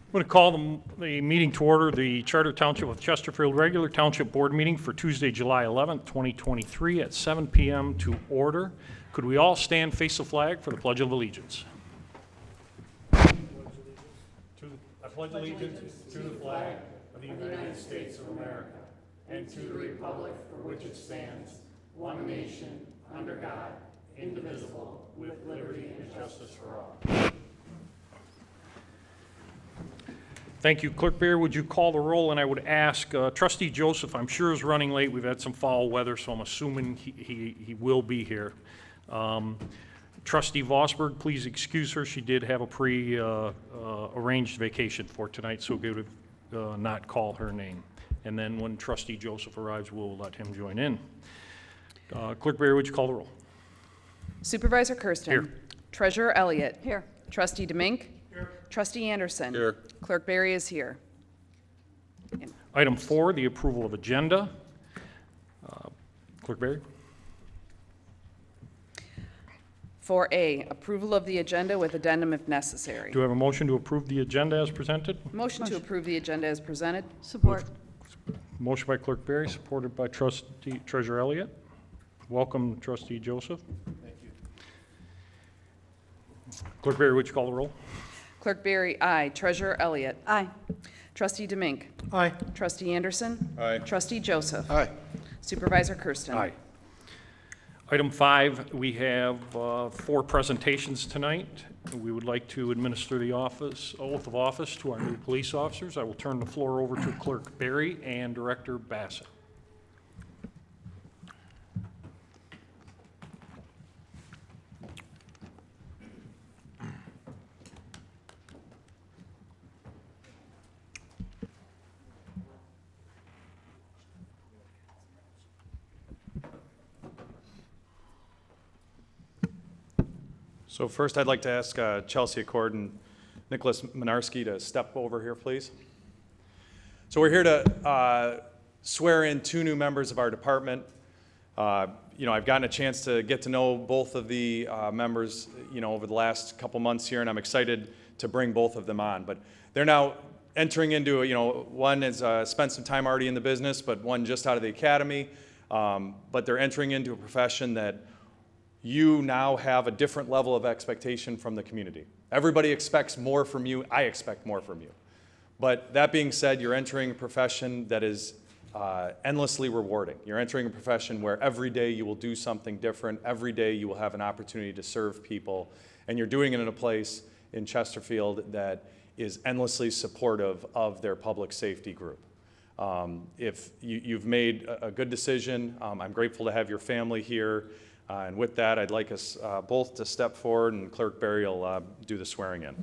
I'm going to call the meeting to order, the Charter Township of Chesterfield regular Township Board meeting for Tuesday, July 11th, 2023 at 7 p.m. to order. Could we all stand, face the flag for the Pledge of Allegiance? I pledge allegiance to the flag of the United States of America and to the republic for which it stands, one nation, under God, indivisible, with liberty and justice for all. Thank you. Clerk Barry, would you call the roll? And I would ask Trustee Joseph, I'm sure is running late. We've had some foul weather, so I'm assuming he will be here. Trustee Vosberg, please excuse her. She did have a pre-arranged vacation for tonight, so we would not call her name. And then when Trustee Joseph arrives, we'll let him join in. Clerk Barry, would you call the roll? Supervisor Kersten. Here. Treasurer Elliott. Here. Trustee DeMink. Here. Trustee Anderson. Here. Clerk Barry is here. Item 4, the approval of agenda. Clerk Barry? 4A, approval of the agenda with addendum if necessary. Do I have a motion to approve the agenda as presented? Motion to approve the agenda as presented. Support. Motion by Clerk Barry, supported by Treasurer Elliott. Welcome, Trustee Joseph. Thank you. Clerk Barry, would you call the roll? Clerk Barry, aye. Treasurer Elliott. Aye. Trustee DeMink. Aye. Trustee Anderson. Aye. Trustee Joseph. Aye. Supervisor Kersten. Aye. Item 5, we have 4 presentations tonight. We would like to administer the oath of office to our new police officers. I will turn the floor over to Clerk Barry and Director Bassett. So first, I'd like to ask Chelsea Acord and Niklas Mlynarski to step over here, please. So we're here to swear in 2 new members of our department. I've gotten a chance to get to know both of the members, over the last couple months here, and I'm excited to bring both of them on. But they're now entering into, one has spent some time already in the business, but one just out of the academy. But they're entering into a profession that you now have a different level of expectation from the community. Everybody expects more from you. I expect more from you. But that being said, you're entering a profession that is endlessly rewarding. You're entering a profession where every day you will do something different. Every day you will have an opportunity to serve people. And you're doing it in a place in Chesterfield that is endlessly supportive of their public safety group. If you've made a good decision, I'm grateful to have your family here. And with that, I'd like us both to step forward, and Clerk Barry will do the swearing in.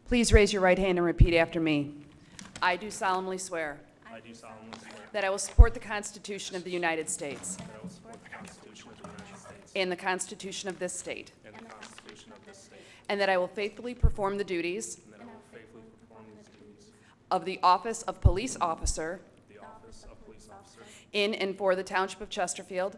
Please raise your right hand and repeat after me. I do solemnly swear I do solemnly swear that I will support the Constitution of the United States that I will support the Constitution of the United States and the Constitution of this state, and the Constitution of this state, and that I will faithfully perform the duties and that I will faithfully perform the duties of the office of police officer of the office of police officer in and for the Township of Chesterfield,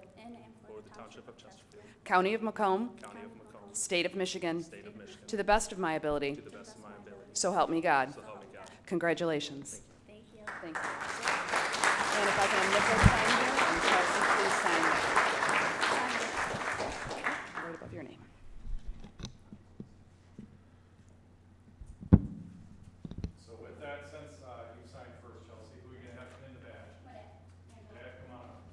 for the Township of Chesterfield, County of Macomb, County of Macomb, State of Michigan, State of Michigan, to the best of my ability. to the best of my ability. So help me God. So help me God. Congratulations. Thank you. Thank you. And if I can have Niklas sign here, and Chelsea, please sign there. Right above your name. So with that, since you signed first, Chelsea, who are you going to have in the badge? Dad, come on up.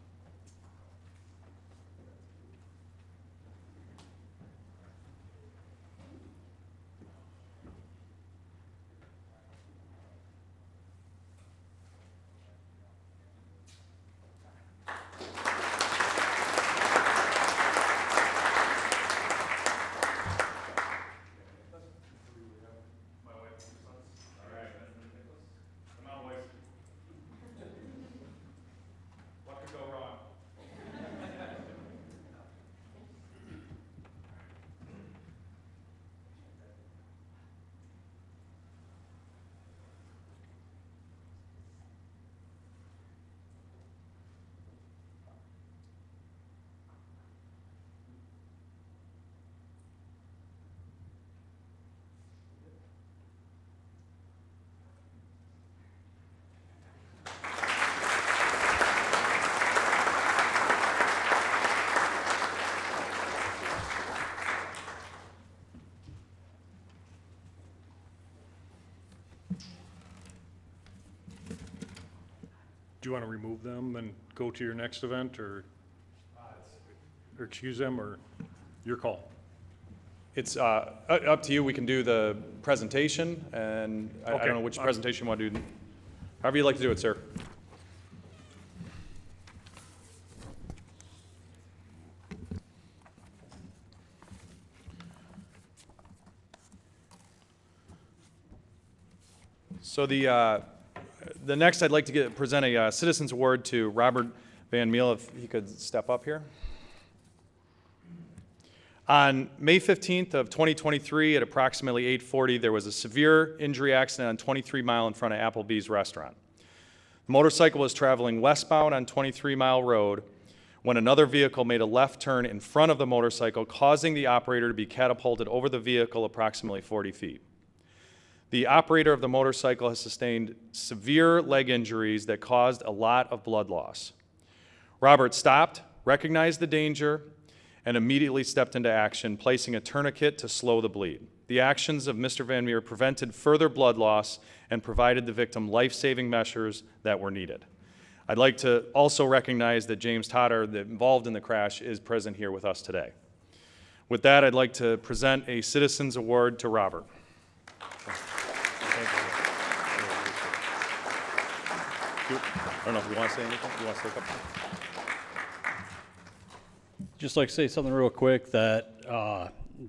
you want to remove them and go to your next event, or excuse them, or your call? It's up to you. We can do the presentation, and I Okay. don't know which presentation you want to do. However you'd like to do it, sir. So the next, I'd like to present a Citizens Award to Robert Vanmaele, if he could step up here. On May 15th of 2023, at approximately 8:40, there was a severe injury accident on 23 Mile in front of Applebee's restaurant. The motorcycle was traveling westbound on 23 Mile Road when another vehicle made a left turn in front of the motorcycle, causing the operator to be catapulted over the vehicle approximately 40 feet. The operator of the motorcycle has sustained severe leg injuries that caused a lot of blood loss. Robert stopped, recognized the danger, and immediately stepped into action, placing a tourniquet to slow the bleed. The actions of Mr. Vanmaele prevented further blood loss and provided the victim life-saving measures that were needed. I'd like to also recognize that James Totter, involved in the crash, is present here with us today. With that, I'd like to present a Citizens Award to Robert. I don't know if you want to say anything. You want to say a couple things? Just like to say something real quick that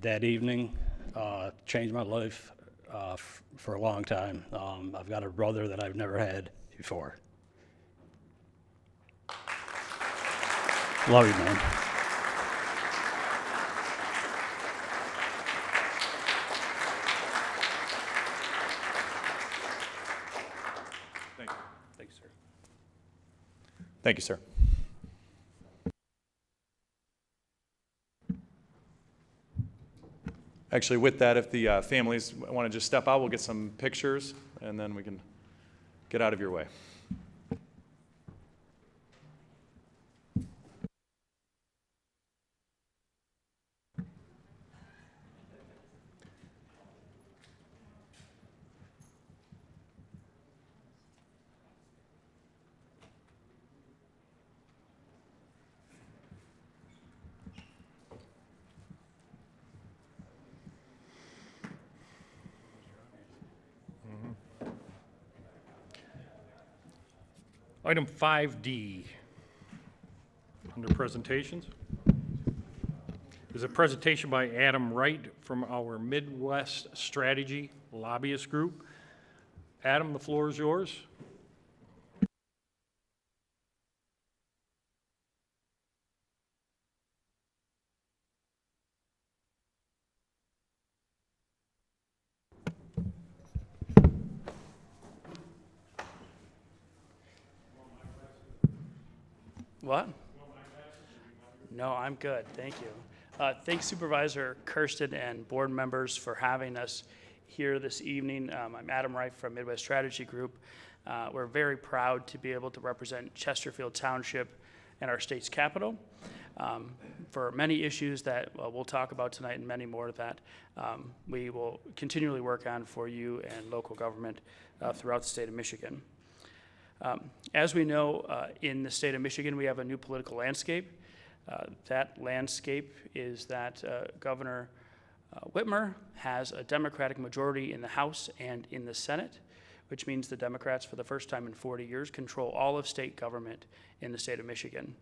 that evening changed my life for a long time. I've got a brother that I've never had before. Love you, man. Thank you. Thanks, sir. Thank you, sir. Actually, with that, if the families want to just step out, we'll get some pictures, and then we can get out of your way. Item 5D, under presentations, is a presentation by Adam Wright from our Midwest Strategy Lobbyist Group. Adam, the floor is yours. What? No, I'm good, thank you. Thanks Supervisor Kersten and board members for having us here this evening. I'm Adam Wright from Midwest Strategy Group. We're very proud to be able to represent Chesterfield Township and our state's capital for many issues that we'll talk about tonight and many more that we will continually work on for you and local government throughout the state of Michigan. As we know, in the state of Michigan, we have a new political landscape. That landscape is that Governor Whitmer has a Democratic majority in the House and in the Senate, which means the Democrats, for the first time in 40 years, control all of state government in the state of Michigan.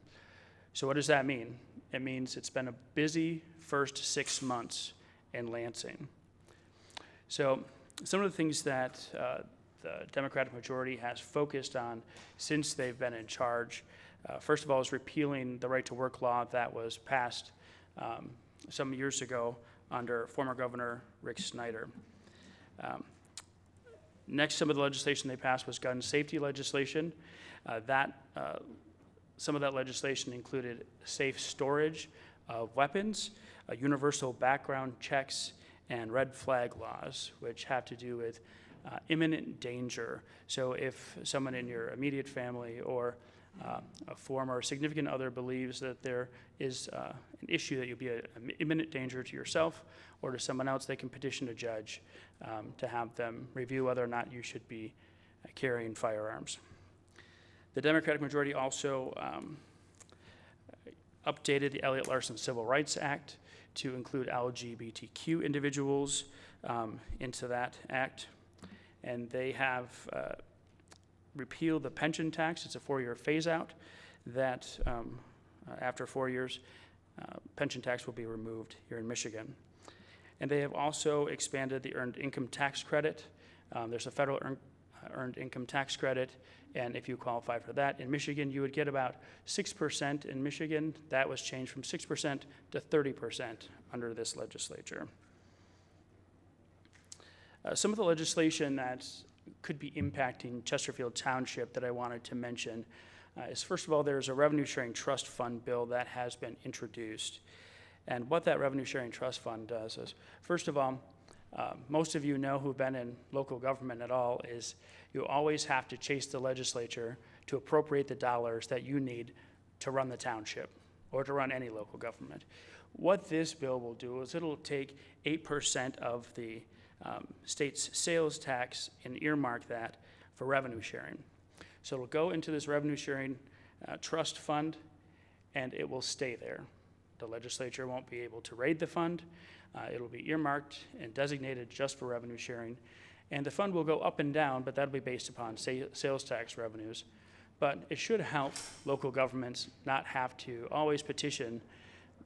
So what does that mean? It means it's been a busy first 6 months in Lansing. So some of the things that the Democratic majority has focused on since they've been in charge, first of all, is repealing the right-to-work law that was passed some years ago under former Governor Rick Snyder. Next, some of the legislation they passed was gun safety legislation. Some of that legislation included safe storage of weapons, universal background checks, and red flag laws, which have to do with imminent danger. So if someone in your immediate family or a former significant other believes that there is an issue that you'll be an imminent danger to yourself or to someone else, they can petition a judge to have them review whether or not you should be carrying firearms. The Democratic majority also updated the Elliott Larson Civil Rights Act to include LGBTQ individuals into that act. And they have repealed the pension tax. It's a 4-year phase out that after 4 years, pension tax will be removed here in Michigan. And they have also expanded the earned income tax credit. There's a federal earned income tax credit, and if you qualify for that in Michigan, you would get about 6% in Michigan. That was changed from 6% to 30% under this legislature. Some of the legislation that could be impacting Chesterfield Township that I wanted to mention is, first of all, there's a revenue sharing trust fund bill that has been introduced. And what that revenue sharing trust fund does is, first of all, most of you know who've been in local government at all is you always have to chase the legislature to appropriate the dollars that you need to run the township or to run any local government. What this bill will do is it'll take 8% of the state's sales tax and earmark that for revenue sharing. So it'll go into this revenue sharing trust fund, and it will stay there. The legislature won't be able to raid the fund. It'll be earmarked and designated just for revenue sharing. And the fund will go up and down, but that'll be based upon sales tax revenues. But it should help local governments not have to always petition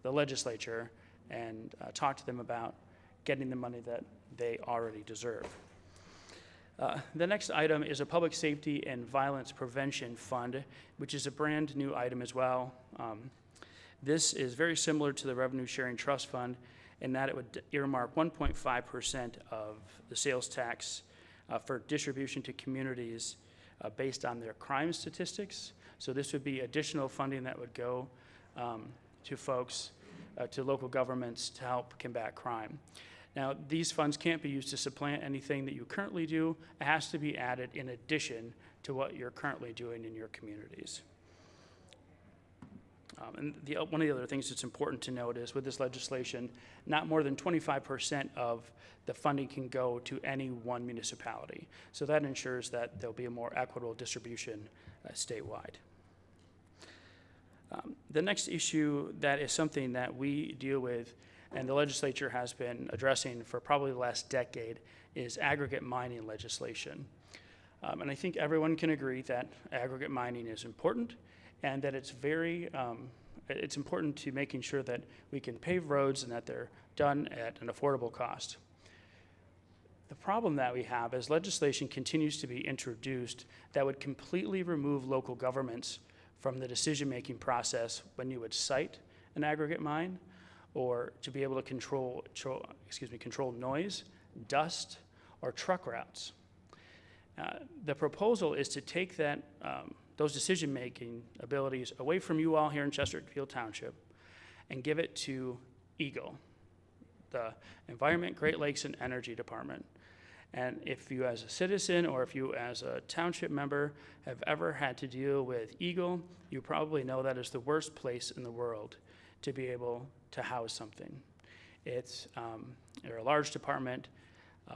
the legislature and talk to them about getting the money that they already deserve. The next item is a public safety and violence prevention fund, which is a brand new item as well. This is very similar to the revenue sharing trust fund in that it would earmark 1.5% of the sales tax for distribution to communities based on their crime statistics. So this would be additional funding that would go to folks, to local governments to help combat crime. Now, these funds can't be used to supplant anything that you currently do. It has to be added in addition to what you're currently doing in your communities. And one of the other things that's important to note is with this legislation, not more than 25% of the funding can go to any one municipality. So that ensures that there'll be a more equitable distribution statewide. The next issue that is something that we deal with and the legislature has been addressing for probably the last decade is aggregate mining legislation. And I think everyone can agree that aggregate mining is important and that it's it's important to making sure that we can pave roads and that they're done at an affordable cost. The problem that we have is legislation continues to be introduced that would completely remove local governments from the decision-making process when you would site an aggregate mine or to be able to control noise, dust, or truck routes. The proposal is to take that those decision-making abilities away from you all here in Chesterfield Township and give it to EGLE, the Environment, Great Lakes, and Energy Department. And if you as a citizen or if you as a township member have ever had to deal with EGLE, you probably know that is the worst place in the world to be able to house something. They're a large department,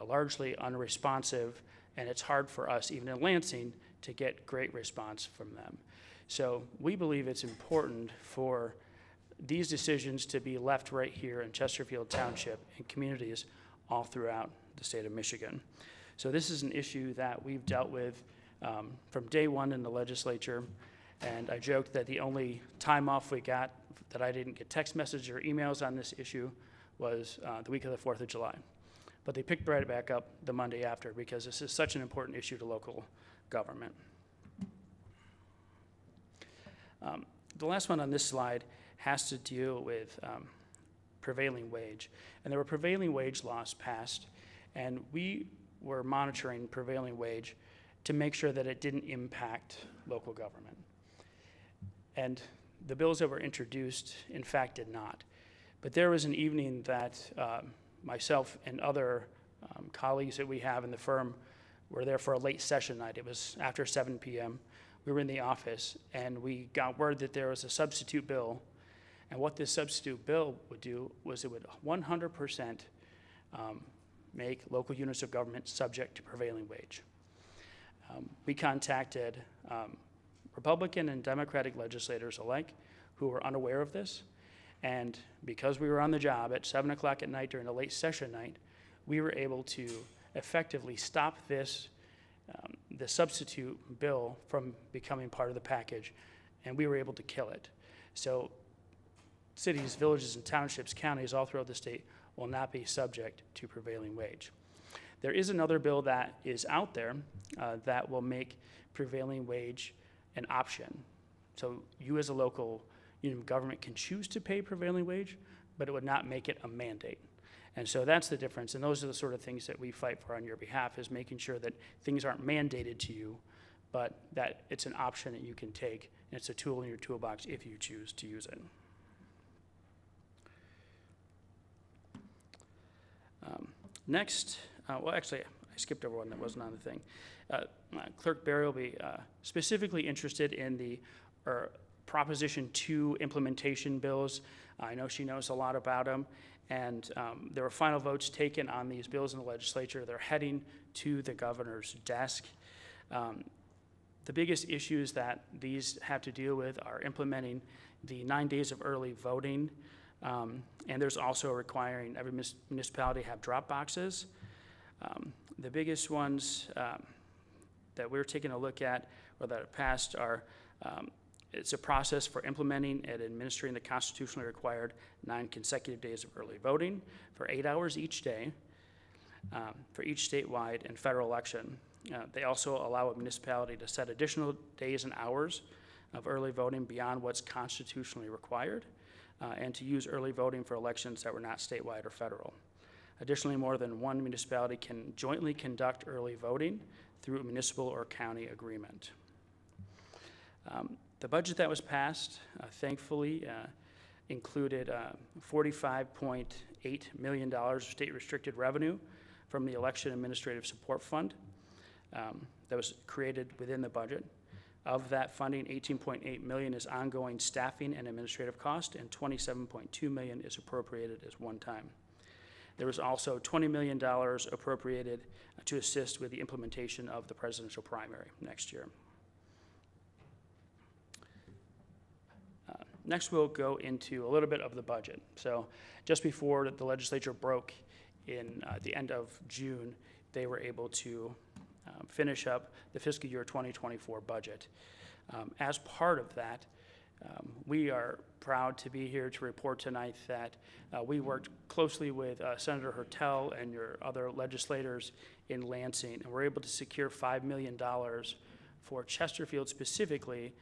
largely unresponsive, and it's hard for us, even in Lansing, to get great response from them. So we believe it's important for these decisions to be left right here in Chesterfield Township and communities all throughout the state of Michigan. So this is an issue that we've dealt with from day one in the legislature, and I joked that the only time off we got that I didn't get text messages or emails on this issue was the week of the 4th of July. But they picked right back up the Monday after because this is such an important issue to local government. The last one on this slide has to deal with prevailing wage. And there were prevailing wage laws passed, and we were monitoring prevailing wage to make sure that it didn't impact local government. And the bills that were introduced, in fact, did not. But there was an evening that myself and other colleagues that we have in the firm were there for a late session night. It was after 7 p.m. We were in the office, and we got word that there was a substitute bill. And what this substitute bill would do was it would 100% make local units of government subject to prevailing wage. We contacted Republican and Democratic legislators alike who were unaware of this. And because we were on the job at 7 o'clock at night during a late session night, we were able to effectively stop this, the substitute bill from becoming part of the package, and we were able to kill it. So cities, villages, and townships, counties all throughout the state will not be subject to prevailing wage. There is another bill that is out there that will make prevailing wage an option. So you as a local unit of government can choose to pay prevailing wage, but it would not make it a mandate. And so that's the difference, and those are the sort of things that we fight for on your behalf, is making sure that things aren't mandated to you, but that it's an option that you can take, and it's a tool in your toolbox if you choose to use it. Next, well, actually, I skipped over one that wasn't on the thing. Clerk Barry will be specifically interested in the Proposition 2 implementation bills. I know she knows a lot about them, and there were final votes taken on these bills in the legislature. They're heading to the governor's desk. The biggest issues that these have to deal with are implementing the 9 days of early voting, and there's also requiring every municipality have drop boxes. The biggest ones that we're taking a look at, or that have passed, are it's a process for implementing and administering the constitutionally required 9 consecutive days of early voting for 8 hours each day for each statewide and federal election. They also allow a municipality to set additional days and hours of early voting beyond what's constitutionally required, and to use early voting for elections that were not statewide or federal. Additionally, more than one municipality can jointly conduct early voting through a municipal or county agreement. The budget that was passed, thankfully, included $45.8 million of state restricted revenue from the Election Administrative Support Fund that was created within the budget. Of that funding, $18.8 million is ongoing staffing and administrative cost, and $27.2 million is appropriated as one time. There was also $20 million appropriated to assist with the implementation of the presidential primary next year. Next, we'll go into a little bit of the budget. So just before the legislature broke in the end of June, they were able to finish up the fiscal year 2024 budget. As part of that, we are proud to be here to report tonight that we worked closely with Senator Hertel and your other legislators in Lansing, and we're able to secure $5 million for Chesterfield specifically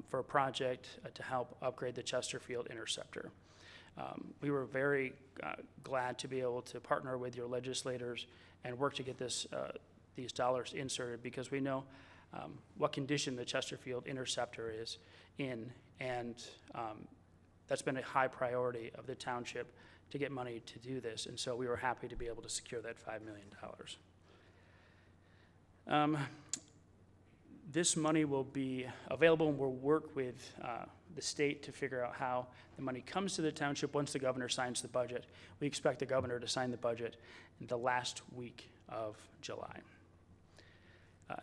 for a project to help upgrade the Chesterfield interceptor. We were very glad to be able to partner with your legislators and work to get this, these dollars inserted, because we know what condition the Chesterfield interceptor is in, and that's been a high priority of the township to get money to do this, and so we were happy to be able to secure that $5 million. This money will be available, and we'll work with the state to figure out how the money comes to the township once the governor signs the budget. We expect the governor to sign the budget in the last week of July.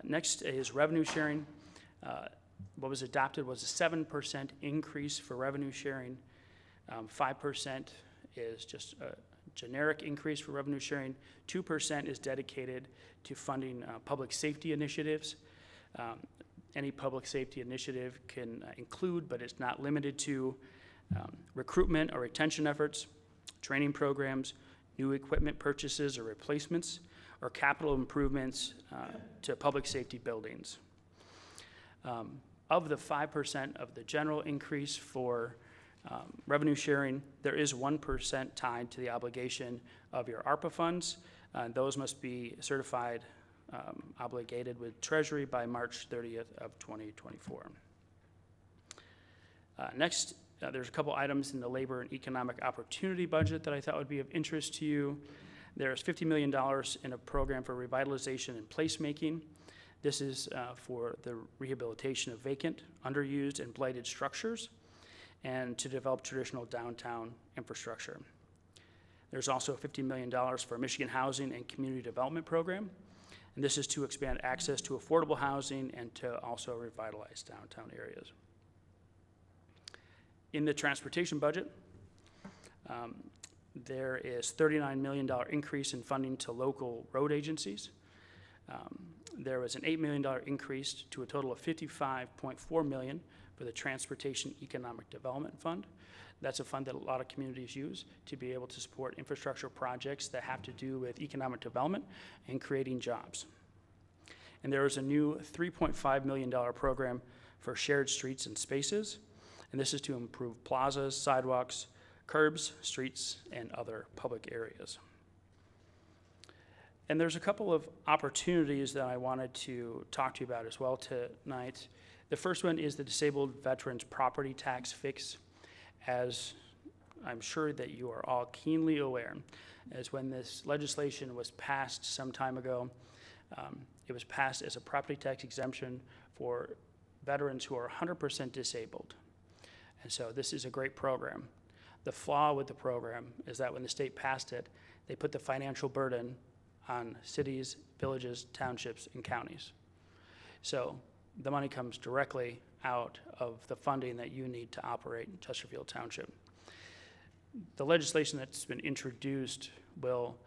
Next is revenue sharing. What was adopted was a 7% increase for revenue sharing. 5% is just a generic increase for revenue sharing. 2% is dedicated to funding public safety initiatives. Any public safety initiative can include, but it's not limited to, recruitment or retention efforts, training programs, new equipment purchases or replacements, or capital improvements to public safety buildings. Of the 5% of the general increase for revenue sharing, there is 1% tied to the obligation of your ARPA funds. Those must be certified obligated with Treasury by March 30th of 2024. Next, there's a couple items in the labor and economic opportunity budget that I thought would be of interest to you. There's $50 million in a program for revitalization and placemaking. This is for the rehabilitation of vacant, underused, and blighted structures, and to develop traditional downtown infrastructure. There's also $50 million for a Michigan Housing and Community Development Program. And this is to expand access to affordable housing and to also revitalize downtown areas. In the transportation budget, there is $39 million increase in funding to local road agencies. There was an $8 million increase to a total of $55.4 million for the Transportation Economic Development Fund. That's a fund that a lot of communities use to be able to support infrastructure projects that have to do with economic development and creating jobs. And there is a new $3.5 million program for shared streets and spaces, and this is to improve plazas, sidewalks, curbs, streets, and other public areas. And there's a couple of opportunities that I wanted to talk to you about as well tonight. The first one is the Disabled Veterans Property Tax Fix. As I'm sure that you are all keenly aware, as when this legislation was passed some time ago, it was passed as a property tax exemption for veterans who are 100% disabled. And so this is a great program. The flaw with the program is that when the state passed it, they put the financial burden on cities, villages, townships, and counties. So the money comes directly out of the funding that you need to operate in Chesterfield Township. The legislation that's been introduced will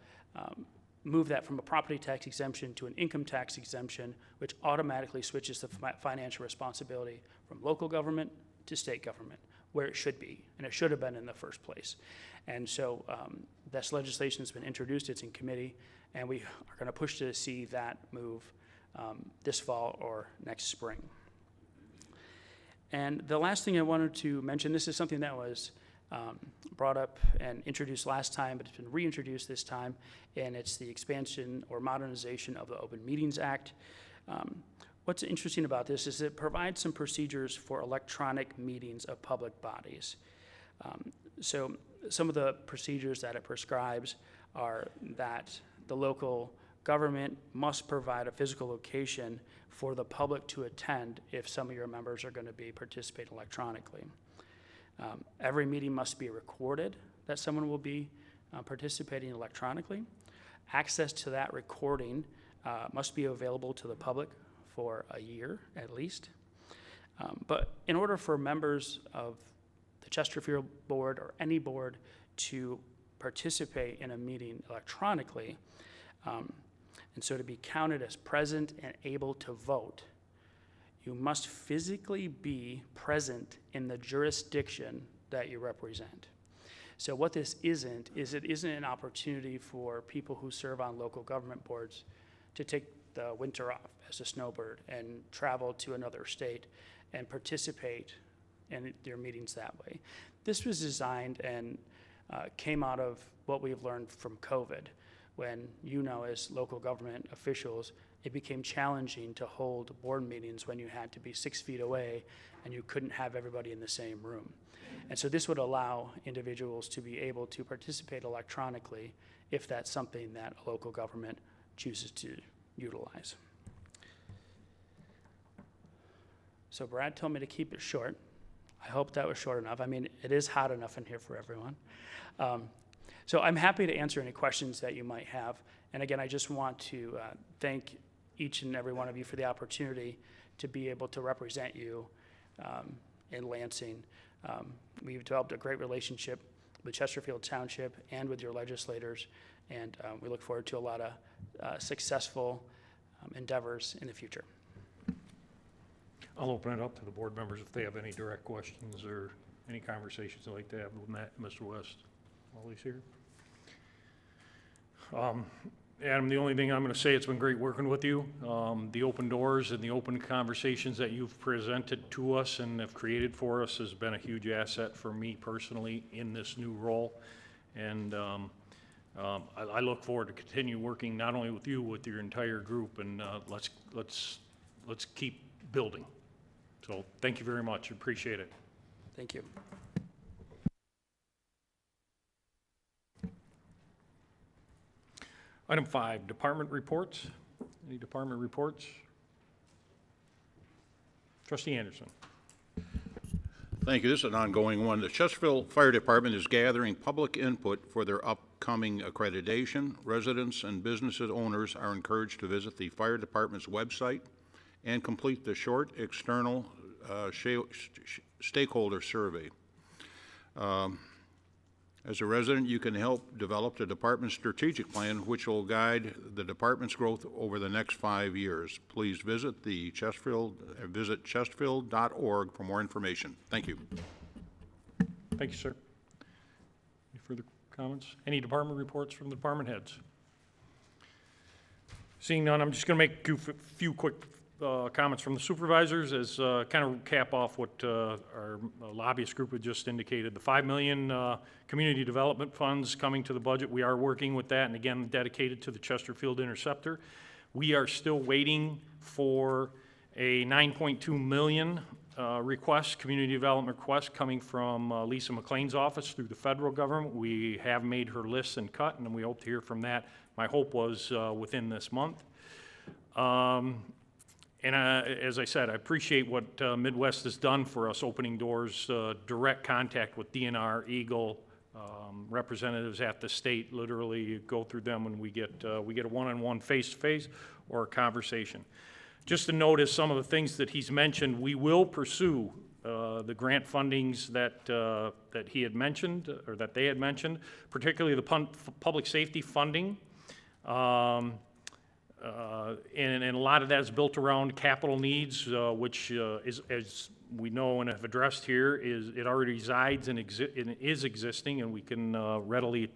move that from a property tax exemption to an income tax exemption, which automatically switches the financial responsibility from local government to state government, where it should be, and it should have been in the first place. And so this legislation has been introduced, it's in committee, and we are going to push to see that move this fall or next spring. And the last thing I wanted to mention, this is something that was brought up and introduced last time, but it's been reintroduced this time, and it's the expansion or modernization of the Open Meetings Act. What's interesting about this is it provides some procedures for electronic meetings of public bodies. So some of the procedures that it prescribes are that the local government must provide a physical location for the public to attend if some of your members are going to be participating electronically. Every meeting must be recorded that someone will be participating electronically. Access to that recording must be available to the public for a year at least. But in order for members of the Chesterfield board or any board to participate in a meeting electronically, and so to be counted as present and able to vote, you must physically be present in the jurisdiction that you represent. So what this isn't, is it isn't an opportunity for people who serve on local government boards to take the winter off as a snowbird and travel to another state and participate in their meetings that way. This was designed and came out of what we've learned from COVID, when, you know, as local government officials, it became challenging to hold board meetings when you had to be 6 feet away and you couldn't have everybody in the same room. And so this would allow individuals to be able to participate electronically if that's something that a local government chooses to utilize. So Brad told me to keep it short. I hope that was short enough. I mean, it is hot enough in here for everyone. So I'm happy to answer any questions that you might have. And again, I just want to thank each and every one of you for the opportunity to be able to represent you in Lansing. We've developed a great relationship with Chesterfield Township and with your legislators, and we look forward to a lot of successful endeavors in the future. I'll open it up to the board members if they have any direct questions or any conversations they'd like to have with Matt and Mr. West while he's here. Adam, the only thing I'm going to say, it's been great working with you. The open doors and the open conversations that you've presented to us and have created for us has been a huge asset for me personally in this new role. And I look forward to continue working not only with you, with your entire group, and let's keep building. So thank you very much. Appreciate it. Thank you. Item 5, department reports. Any department reports? Trustee Anderson. Thank you. This is an ongoing one. The Chesterfield Fire Department is gathering public input for their upcoming accreditation, residents and business owners are encouraged to visit the fire department's website and complete the short external stakeholder survey. As a resident, you can help develop the department's strategic plan, which will guide the department's growth over the next 5 years. Please visit the chesterfield.org for more information. Thank you. Thank you, sir. Any further comments? Any department reports from the department heads? Seeing none, I'm just going to make a few quick comments from the supervisors as kind of cap off what our lobbyist group had just indicated. The $5 million community development funds coming to the budget, we are working with that, and again, dedicated to the Chesterfield Interceptor. We are still waiting for a $9.2 million request, community development request coming from Lisa McLean's office through the federal government. We have made her list and cut, and we hope to hear from that. My hope was within this month. And as I said, I appreciate what Midwest has done for us, opening doors, direct contact with DNR, Eagle, representatives at the state. Literally go through them when we get a one-on-one, face-to-face, or a conversation. Just to notice some of the things that he's mentioned, we will pursue the grant fundings that he had mentioned, or that they had mentioned, particularly the public safety funding. And a lot of that is built around capital needs, which is, as we know and have addressed here, it already resides and is existing, and we can readily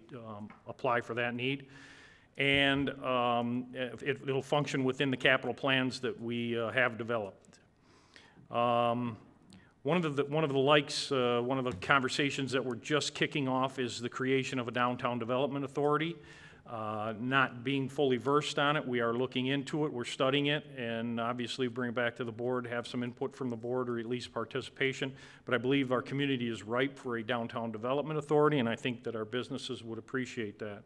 apply for that need. And it'll function within the capital plans that we have developed. One of the conversations that we're just kicking off is the creation of a downtown development authority. Not being fully versed on it, we are looking into it, we're studying it, and obviously bring it back to the board, have some input from the board, or at least participation. But I believe our community is ripe for a downtown development authority, and I think that our businesses would appreciate that.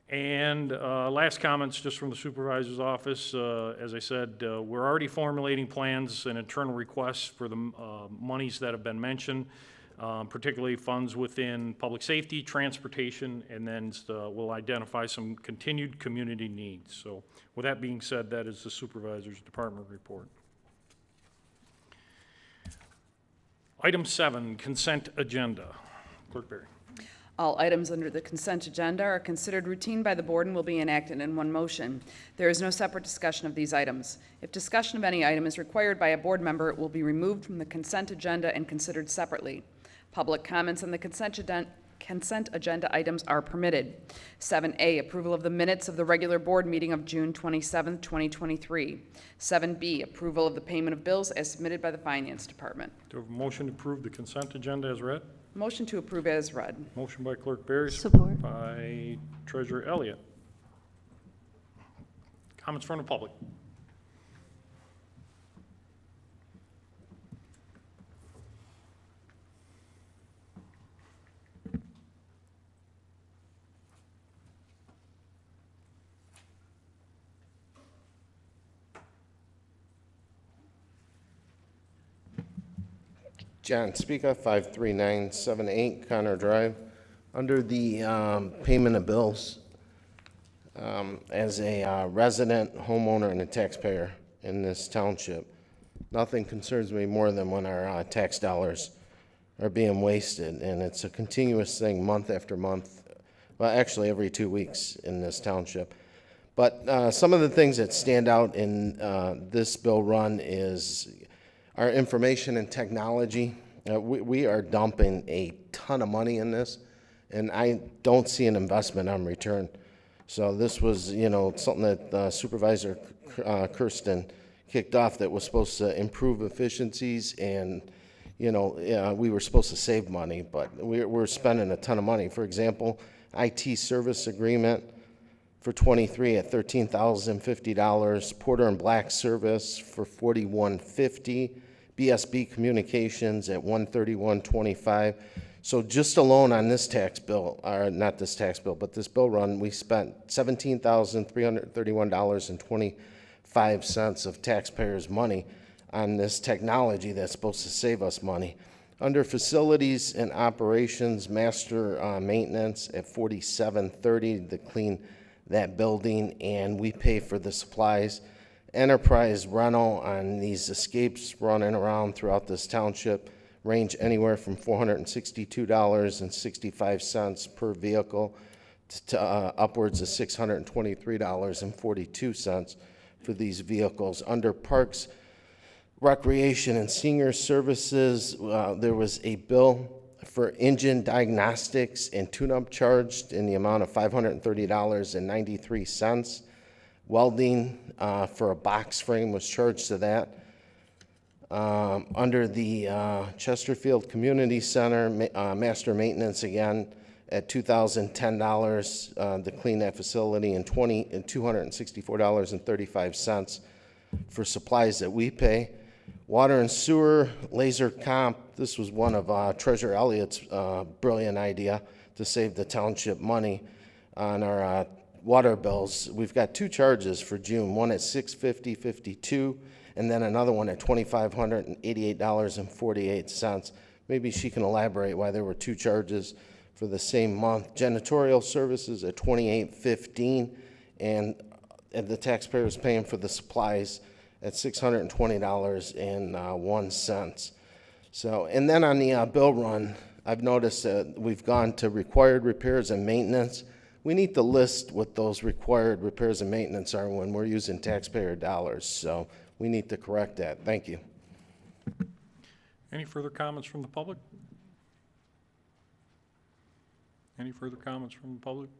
And last comments just from the supervisor's office. As I said, we're already formulating plans and internal requests for the monies that have been mentioned. Particularly funds within public safety, transportation, and then we'll identify some continued community needs. So with that being said, that is the supervisor's department report. Item 7, consent agenda. Clerk Berry. All items under the consent agenda are considered routine by the board and will be enacted in one motion. There is no separate discussion of these items. If discussion of any item is required by a board member, it will be removed from the consent agenda and considered separately. Public comments on the consent agenda items are permitted. 7A, approval of the minutes of the regular board meeting of June 27, 2023. 7B, approval of the payment of bills as submitted by the Finance Department. Do we have a motion to approve the consent agenda as read? Motion to approve as read. Motion by Clerk Berry. Support. By Treasurer Elliott. Comments from the public? John Spica, 53978 Connor Drive. Under the payment of bills, as a resident, homeowner, and a taxpayer in this township, nothing concerns me more than when our tax dollars are being wasted, and it's a continuous thing month after month, well, actually every 2 weeks in this township. But some of the things that stand out in this bill run is our information and technology. We are dumping a ton of money in this, and I don't see an investment on return. So this was, something that Supervisor Kersten kicked off that was supposed to improve efficiencies, and, we were supposed to save money, but we're spending a ton of money. For example, IT service agreement for 23 at $13,050, Porter and Black service for $41.50, BSB communications at $131.25. So just alone on this tax bill, or not this tax bill, but this bill run, we spent $17,331.25 of taxpayers' money on this technology that's supposed to save us money. Under Facilities and Operations, Master Maintenance at 4730 to clean that building, and we pay for the supplies. Enterprise rental on these escapes running around throughout this township range anywhere from $462.65 per vehicle to upwards of $623.42 for these vehicles. Under Parks, Recreation, and Senior Services, there was a bill for engine diagnostics and tune-up charged in the amount of $530.93. Welding for a box frame was charged to that. Under the Chesterfield Community Center, master maintenance again at $2,010 to clean that facility, and $264.35 for supplies that we pay. Water and Sewer, Laser Comp, this was one of Treasurer Elliott's brilliant idea to save the township money on our water bills. We've got two charges for June, one at $650.52 and then another one at $2,588.48. Maybe she can elaborate why there were two charges for the same month. Janitorial services at $28.15, and the taxpayer is paying for the supplies at $620.01. So, and then on the bill run, I've noticed that we've gone to required repairs and maintenance. We need to list what those required repairs and maintenance are when we're using taxpayer dollars. So we need to correct that. Thank you. Any further comments from the public? Any further comments from the public?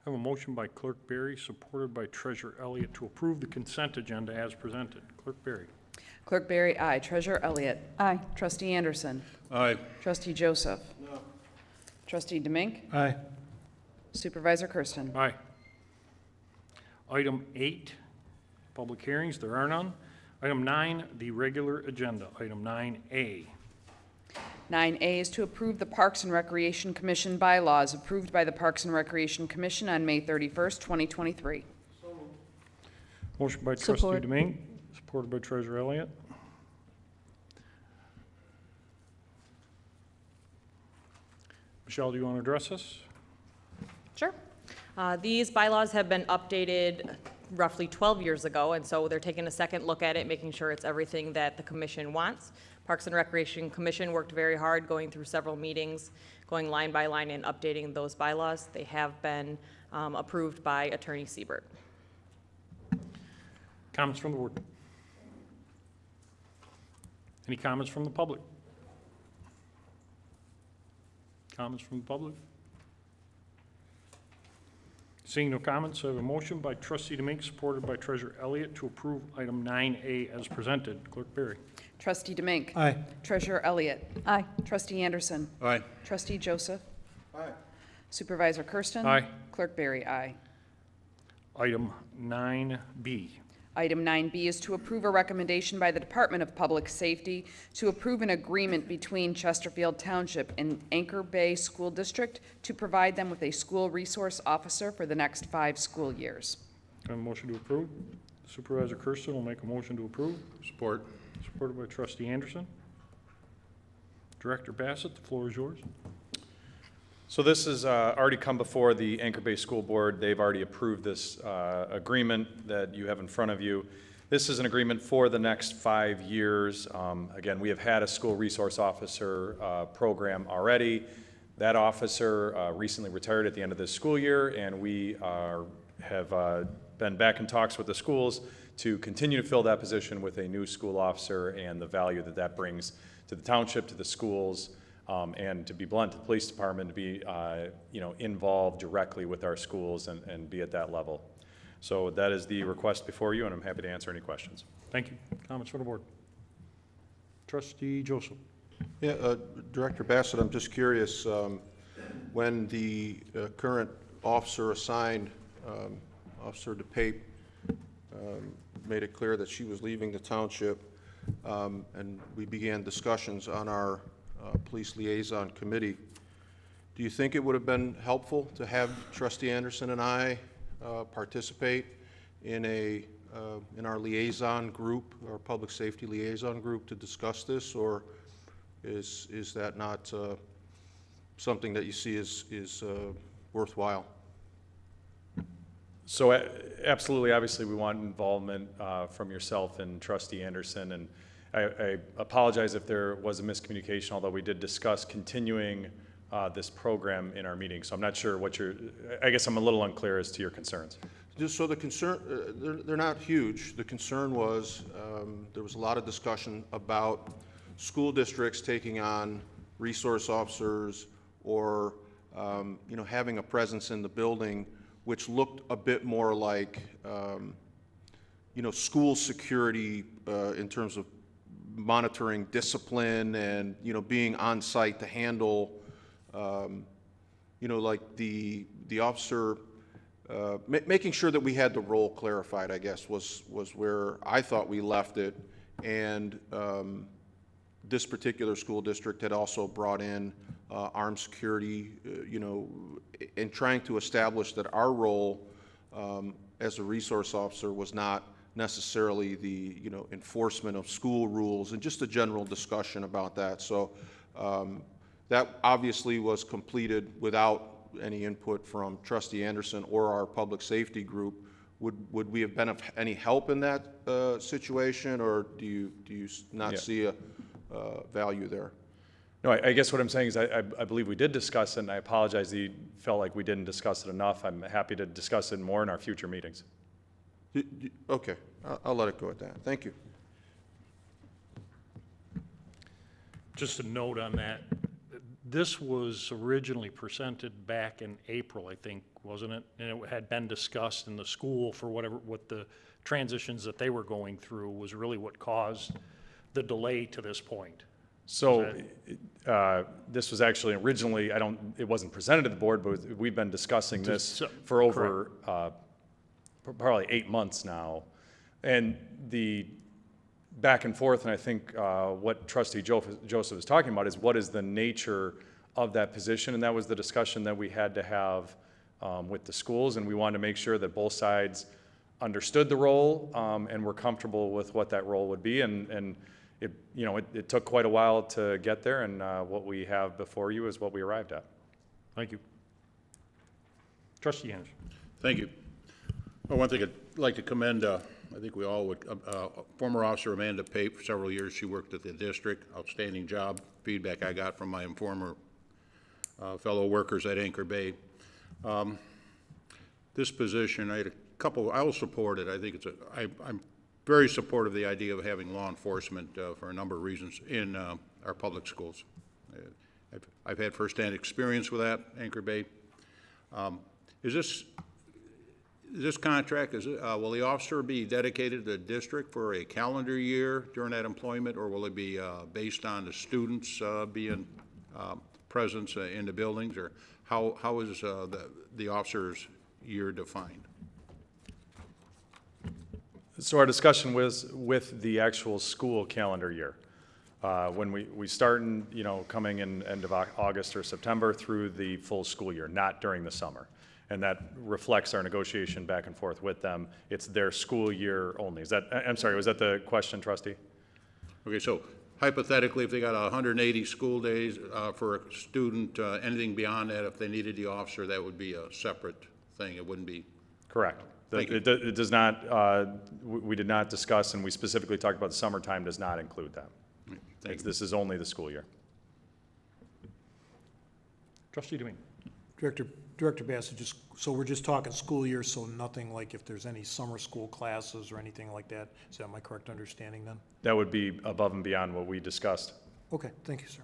I have a motion by Clerk Berry, supported by Treasurer Elliott, to approve the consent agenda as presented. Clerk Berry. Clerk Berry, aye. Treasurer Elliott. Aye. Trustee Anderson. Aye. Trustee Joseph. No. Trustee Demink. Aye. Supervisor Kersten. Aye. Item 8, public hearings, there are none. Item 9, the regular agenda. Item 9A. 9A is to approve the Parks and Recreation Commission bylaws approved by the Parks and Recreation Commission on May 31st, 2023. Motion by Trustee Support. Demink, supported by Treasurer Elliott. Michelle, do you want to address this? Sure. These bylaws have been updated roughly 12 years ago, and so they're taking a second look at it, making sure it's everything that the commission wants. Parks and Recreation Commission worked very hard, going through several meetings, going line by line and updating those bylaws. They have been approved by Attorney Siebert. Comments from the board? Any comments from the public? Comments from the public? Seeing no comments, I have a motion by Trustee Demink, supported by Treasurer Elliott, to approve item 9A as presented. Clerk Berry. Trustee Demink. Aye. Treasurer Elliott. Aye. Trustee Anderson. Aye. Trustee Joseph. Aye. Supervisor Kersten. Aye. Clerk Berry, aye. Item 9B. Item 9B is to approve a recommendation by the Department of Public Safety to approve an agreement between Chesterfield Township and Anchor Bay School District to provide them with a school resource officer for the next 5 school years. Have a motion to approve. Supervisor Kersten will make a motion to approve, Support. supported by Trustee Anderson. Director Bassett, the floor is yours. So this has already come before the Anchor Bay School Board. They've already approved this agreement that you have in front of you. This is an agreement for the next 5 years. Again, we have had a school resource officer program already. That officer recently retired at the end of this school year, and we have been back in talks with the schools to continue to fill that position with a new school officer and the value that that brings to the township, to the schools, and to be blunt, to the police department to be involved directly with our schools and be at that level. So that is the request before you, and I'm happy to answer any questions. Thank you. Comments from the board? Trustee Joseph. Yeah, Director Bassett, I'm just curious, when the current officer assigned, Officer DePape, made it clear that she was leaving the township, and we began discussions on our police liaison committee, do you think it would have been helpful to have Trustee Anderson and I participate in a in our liaison group, our public safety liaison group, to discuss this, or is that not something that you see is worthwhile? So absolutely, obviously, we want involvement from yourself and Trustee Anderson, and I apologize if there was a miscommunication, although we did discuss continuing this program in our meeting. So I'm not sure what I guess I'm a little unclear as to your concerns. So the concern, they're not huge. The concern was, there was a lot of discussion about school districts taking on resource officers or, having a presence in the building which looked a bit more like, school security in terms of monitoring discipline and, being on site to handle, like the officer, making sure that we had the role clarified, I guess, was where I thought we left it. And this particular school district had also brought in armed security, in trying to establish that our role as a resource officer was not necessarily the, enforcement of school rules, and just a general discussion about that. So that obviously was completed without any input from Trustee Anderson or our public safety group. Would we have been of any help in that situation, or do you not see a value there? No, I guess what I'm saying is I believe we did discuss it, and I apologize that you felt like we didn't discuss it enough. I'm happy to discuss it more in our future meetings. Okay, I'll let it go at that. Thank you. Just a note on that, this was originally presented back in April, I think, wasn't it? And it had been discussed in the school for what the transitions that they were going through was really what caused the delay to this point. So this was actually originally, it wasn't presented to the board, but we've been discussing this for over probably 8 months now. And the back and forth, and I think what Trustee Joseph is talking about is what is the nature of that position, and that was the discussion that we had to have with the schools, and we wanted to make sure that both sides understood the role and were comfortable with what that role would be, and it took quite a while to get there, and what we have before you is what we arrived at. Thank you. Trustee Anderson. Thank you. Well, one thing I'd like to commend, I think we all would, former officer Amanda Pape. For several years she worked at the district. Outstanding job. Feedback I got from my former fellow workers at Anchor Bay. This position, I had a couple, I will support it. I think I'm very supportive of the idea of having law enforcement for a number of reasons in our public schools. I've had firsthand experience with that, Anchor Bay. Is this contract, will the officer be dedicated to the district for a calendar year during that employment, or will it be based on the students being presence in the buildings, or how is the officer's year defined? So our discussion was with the actual school calendar year. When we start in, coming in end of August or September through the full school year, not during the summer. And that reflects our negotiation back and forth with them. It's their school year only. I'm sorry, was that the question, Trustee? Okay, so hypothetically, if they got 180 school days for a student, anything beyond that, if they needed the officer, that would be a separate thing. It wouldn't be. Correct. It does not, we did not discuss, and we specifically talked about the summertime does not include that. This is only the school year. Trustee Devine. Director Bassett, so we're just talking school year, so nothing like if there's any summer school classes or anything like that? Is that my correct understanding then? That would be above and beyond what we discussed. Okay, thank you, sir.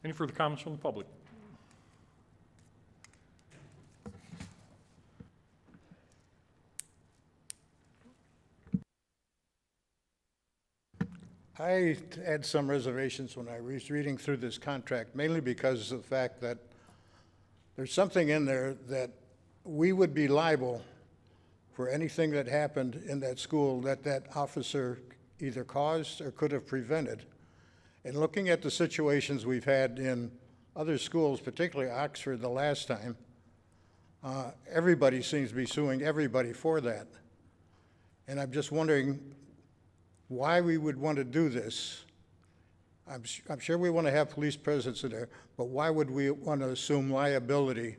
Any further comments from the public? I had some reservations when I was reading through this contract, mainly because of the fact that there's something in there that we would be liable for anything that happened in that school that officer either caused or could have prevented. And looking at the situations we've had in other schools, particularly Oxford the last time, Everybody seems to be suing everybody for that. And I'm just wondering why we would want to do this. I'm sure we want to have police presence in there, but why would we want to assume liability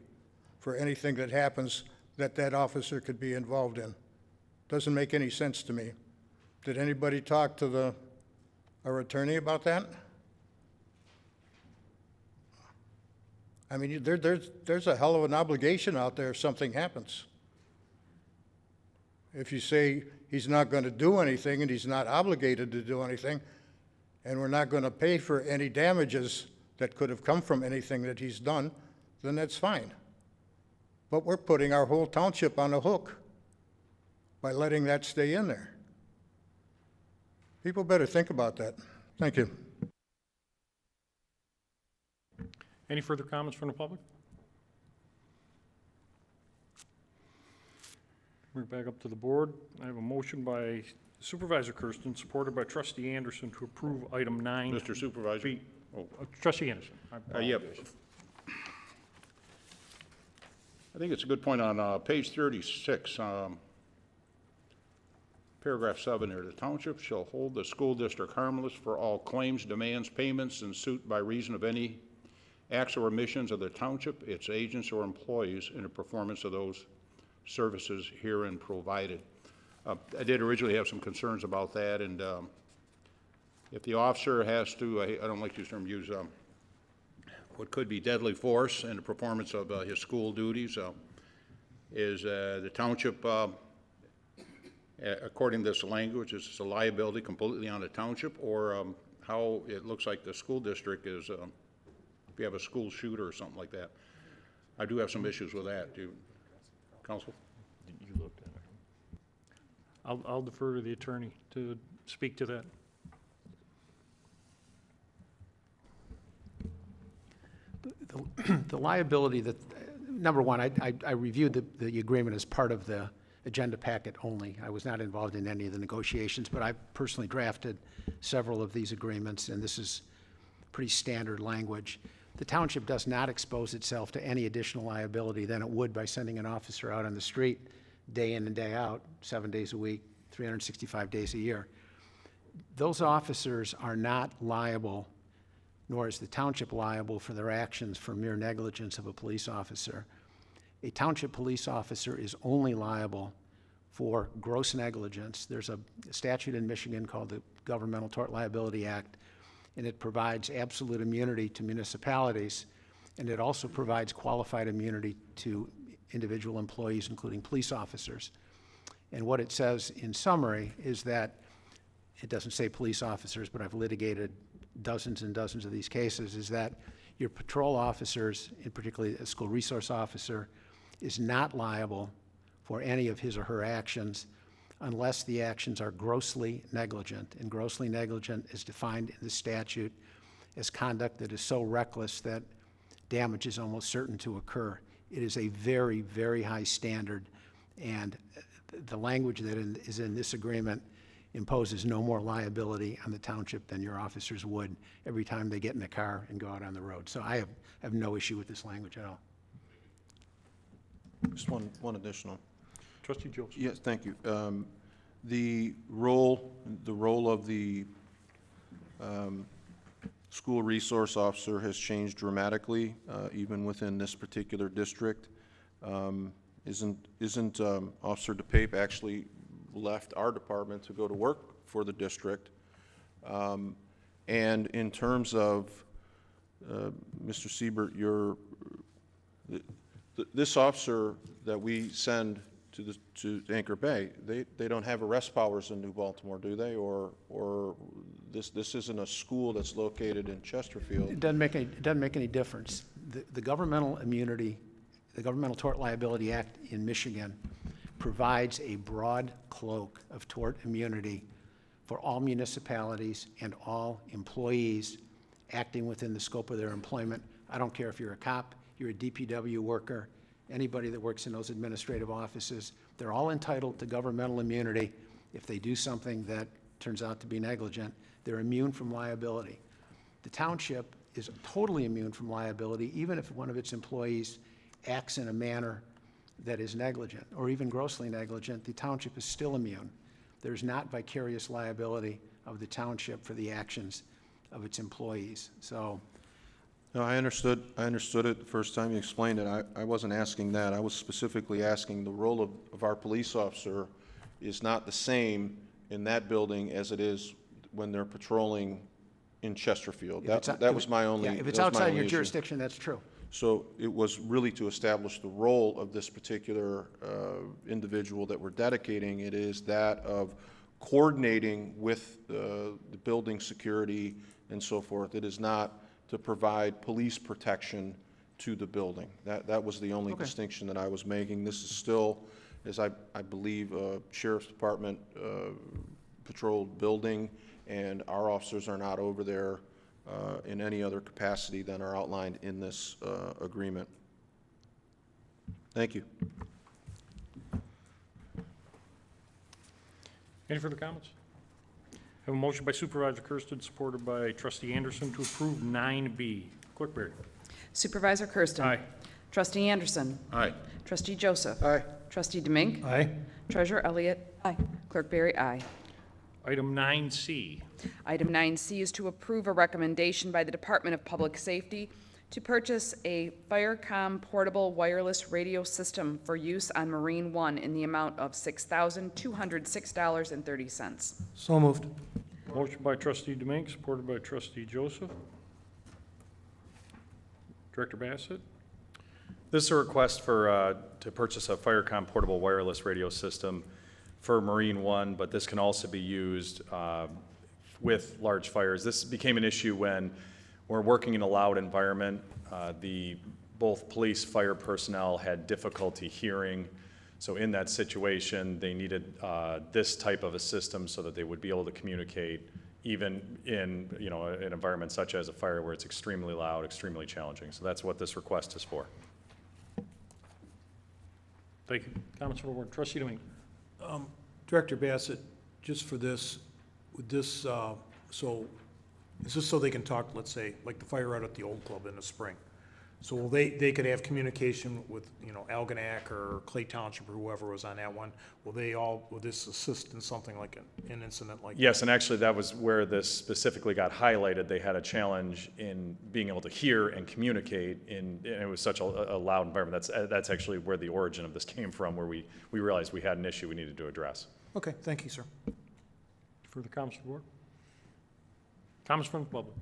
for anything that happens that that officer could be involved in? Doesn't make any sense to me. Did anybody talk to our attorney about that? I mean, there's a hell of an obligation out there if something happens. If you say he's not going to do anything and he's not obligated to do anything, and we're not going to pay for any damages that could have come from anything that he's done, then that's fine. But we're putting our whole township on the hook by letting that stay in there. People better think about that. Thank you. Any further comments from the public? Bring it back up to the board. I have a motion by Supervisor Kersten, supported by Trustee Anderson, to approve item 9. Mr. Supervisor? Trustee Anderson. I Yep. apologize. I think it's a good point on page 36, paragraph 7 there. The township shall hold the school district harmless for all claims, demands, payments, and suit by reason of any acts or omissions of the township, its agents, or employees in the performance of those services herein provided. I did originally have some concerns about that, and if the officer has to, I don't like to use the term, use what could be deadly force in the performance of his school duties, is the township, according to this language, is this a liability completely on the township, or how it looks like the school district is, if you have a school shooter or something like that. I do have some issues with that. Do you, Counsel? You looked at it. I'll defer to the attorney to speak to that. The liability that, number one, I reviewed the agreement as part of the agenda packet only. I was not involved in any of the negotiations, but I personally drafted several of these agreements, and this is pretty standard language. The township does not expose itself to any additional liability than it would by sending an officer out on the street day in and day out, 7 days a week, 365 days a year. Those officers are not liable, nor is the township liable for their actions for mere negligence of a police officer. A township police officer is only liable for gross negligence. There's a statute in Michigan called the Governmental Tort Liability Act, and it provides absolute immunity to municipalities, and it also provides qualified immunity to individual employees, including police officers. And what it says in summary is that, it doesn't say police officers, but I've litigated dozens and dozens of these cases, is that your patrol officers, in particularly a school resource officer, is not liable for any of his or her actions unless the actions are grossly negligent. And grossly negligent is defined in the statute as conduct that is so reckless that damage is almost certain to occur. It is a very, very high standard, and the language that is in this agreement imposes no more liability on the township than your officers would every time they get in a car and go out on the road. So I have no issue with this language at all. Just one additional. Trustee Joseph. Yes, thank you. The role of the school resource officer has changed dramatically, even within this particular district. Isn't Officer DePape actually left our department to go to work for the district? And in terms of, Mr. Siebert, this officer that we send to Anchor Bay, they don't have arrest powers in New Baltimore, do they? Or this isn't a school that's located in Chesterfield? It doesn't make any difference. The governmental immunity, the Governmental Tort Liability Act in Michigan provides a broad cloak of tort immunity for all municipalities and all employees acting within the scope of their employment. I don't care if you're a cop, you're a DPW worker, anybody that works in those administrative offices, they're all entitled to governmental immunity. If they do something that turns out to be negligent, they're immune from liability. The township is totally immune from liability, even if one of its employees acts in a manner that is negligent, or even grossly negligent, the township is still immune. There's not vicarious liability of the township for the actions of its employees. So, No, I understood it the first time you explained it. I wasn't asking that. I was specifically asking the role of our police officer is not the same in that building as it is when they're patrolling in Chesterfield. That was my only, yeah, if it's that was my outside only your issue. jurisdiction, that's true. So it was really to establish the role of this particular individual that we're dedicating. It is that of coordinating with the building security and so forth. It is not to provide police protection to the building. That was the only distinction that I was making. This is still, as I believe, a Sheriff's Department patrolled building, and our officers are not over there in any other capacity than are outlined in this agreement. Thank you. Any further comments? Have a motion by Supervisor Kersten, supported by Trustee Anderson, to approve 9B. Clerk Berry. Supervisor Kersten. Aye. Trustee Anderson. Aye. Trustee Joseph. Aye. Trustee DeMink. Aye. Treasurer Elliott. Aye. Clerk Berry, aye. Item 9C. Item 9C is to approve a recommendation by the Department of Public Safety to purchase a Firecom portable wireless radio system for use on Marine One in the amount of $6,206.30. So moved. Motion by Trustee Demink, supported by Trustee Joseph. Director Bassett. This is a request for, to purchase a Firecom portable wireless radio system for Marine One, but this can also be used with large fires. This became an issue when we're working in a loud environment. Both police, fire personnel had difficulty hearing. So in that situation, they needed this type of a system so that they would be able to communicate even in, an environment such as a fire where it's extremely loud, extremely challenging. So that's what this request is for. Thank you. Comments from the board. Trustee Demink. Director Bassett, just for this, would this, so, is this so they can talk, let's say, like the fire out at the old club in the spring? So will they could have communication with, Algonac or Clay Township or whoever was on that one? Will this assist in something like an incident like? Yes, and actually that was where this specifically got highlighted. They had a challenge in being able to hear and communicate and it was such a loud environment. That's actually where the origin of this came from, where we realized we had an issue we needed to address. Okay, thank you, sir. Further comments from the board? Comments from the public?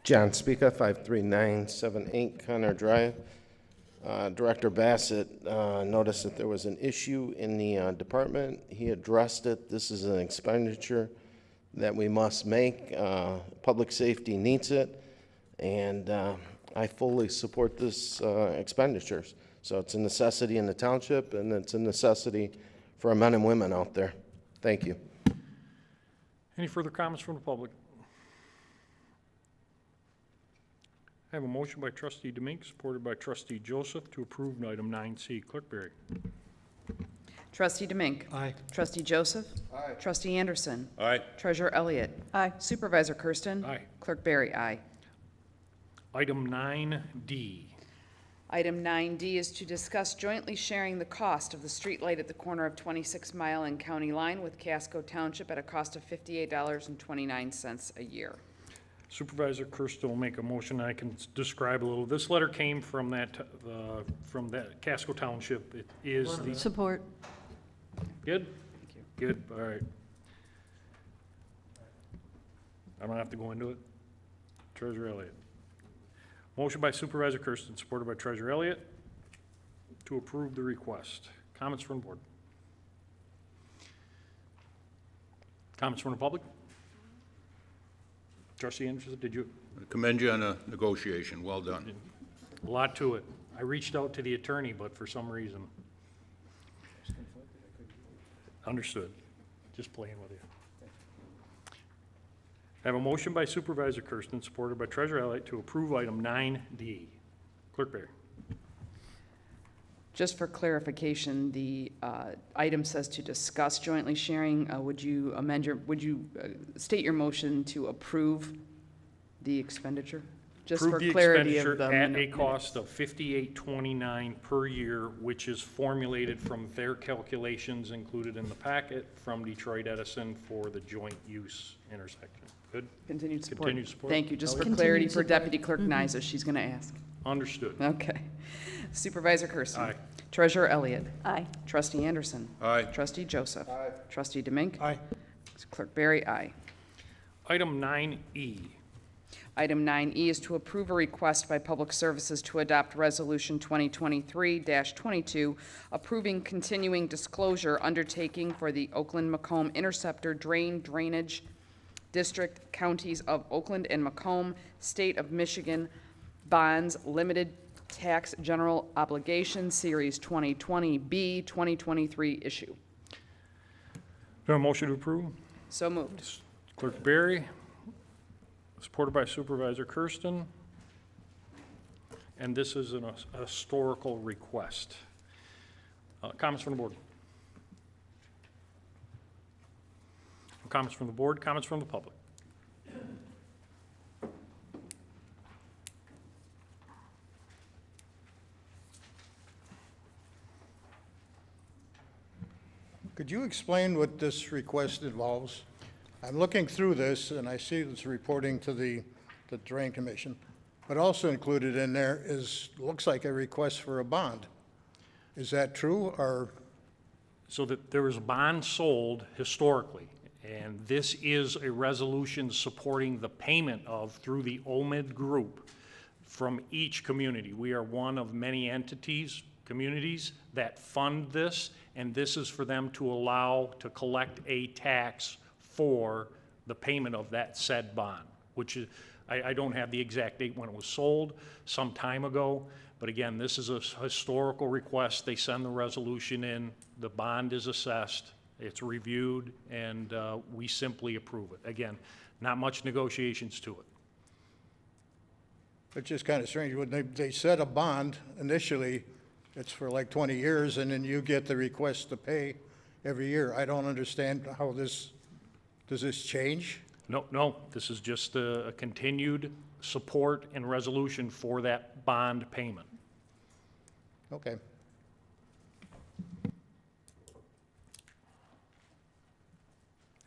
John Spica, 53978 Connor Drive. Director Bassett noticed that there was an issue in the department. He addressed it. This is an expenditure that we must make. Public safety needs it, and I fully support this expenditures. So it's a necessity in the township, and it's a necessity for our men and women out there. Thank you. Any further comments from the public? I have a motion by Trustee Demink, supported by Trustee Joseph, to approve item 9C. Clerk Berry. Trustee Demink. Aye. Trustee Joseph. Aye. Trustee Anderson. Aye. Treasurer Elliott. Aye. Supervisor Kersten. Aye. Clerk Berry, aye. Item 9D. Item 9D is to discuss jointly sharing the cost of the streetlight at the corner of 26 Mile and County Line with Casco Township at a cost of $58.29 a year. Supervisor Kersten will make a motion. I can describe a little. This letter came from that Casco Township. It is the. Support. Good? Good, all right. I don't have to go into it. Treasurer Elliott. Motion by Supervisor Kersten, supported by Treasurer Elliott, to approve the request. Comments from the board? Comments from the public? Trustee Anderson, did you? I commend you on the negotiation. Well done. A lot to it. I reached out to the attorney, but for some reason. Understood. Just playing with you. I have a motion by Supervisor Kersten, supported by Treasurer Elliott, to approve item 9D. Clerk Berry. Just for clarification, the item says to discuss jointly sharing. Would you state your motion to approve the expenditure? Just Approve for the clarity of expenditure the at a minutes. cost of $58.29 per year, which is formulated from their calculations included in the packet from Detroit Edison for the joint use intersection. Good? Continued support. Continued support? Thank you. Just for Elliott? clarity for Deputy Clerk Niza, she's going to ask. Understood. Okay. Supervisor Kersten. Aye. Treasurer Elliott. Aye. Trustee Anderson. Aye. Trustee Joseph. Trustee Demink. Aye. Clerk Barry, aye. Item 9E. Item 9E is to approve a request by Public Services to adopt Resolution 2023-22, approving continuing disclosure undertaking for the Oakland-Macomb Interceptor Drain Drainage District, Counties of Oakland and Macomb, State of Michigan, Bonds, Limited Tax General Obligation, Series 2020B, 2023 issue. Do I have a motion to approve? So moved. Clerk Barry, supported by Supervisor Kersten. And this is a historical request. Comments from the board? Comments from the board, comments from the public? Could you explain what this request involves? I'm looking through this, and I see it's reporting to the Drain Commission, but also included in there is, looks like a request for a bond. Is that true, or? So that there was a bond sold historically, and this is a resolution supporting the payment of, through the OMID group, from each community. We are one of many entities, communities, that fund this, and this is for them to allow to collect a tax for the payment of that said bond, which is, I don't have the exact date when it was sold, some time ago, but again, this is a historical request. They send the resolution in, the bond is assessed, it's reviewed, and we simply approve it. Again, not much negotiations to it. It's just kind of strange, when they set a bond initially, it's for like 20 years, and then you get the request to pay every year. I don't understand how this, does this change? No, this is just a continued support and resolution for that bond payment. Okay.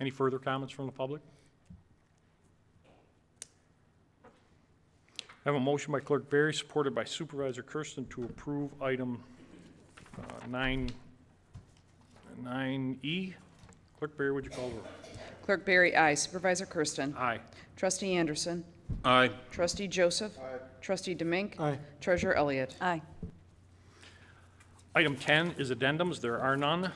Any further comments from the public? I have a motion by Clerk Barry, supported by Supervisor Kersten, to approve item 9E. Clerk Barry, would you call the roll? Clerk Barry, aye. Supervisor Kersten. Aye. Trustee Anderson. Aye. Trustee Joseph. Trustee Demink. Aye. Treasurer Elliott. Aye. Item 10 is addendums. There are none.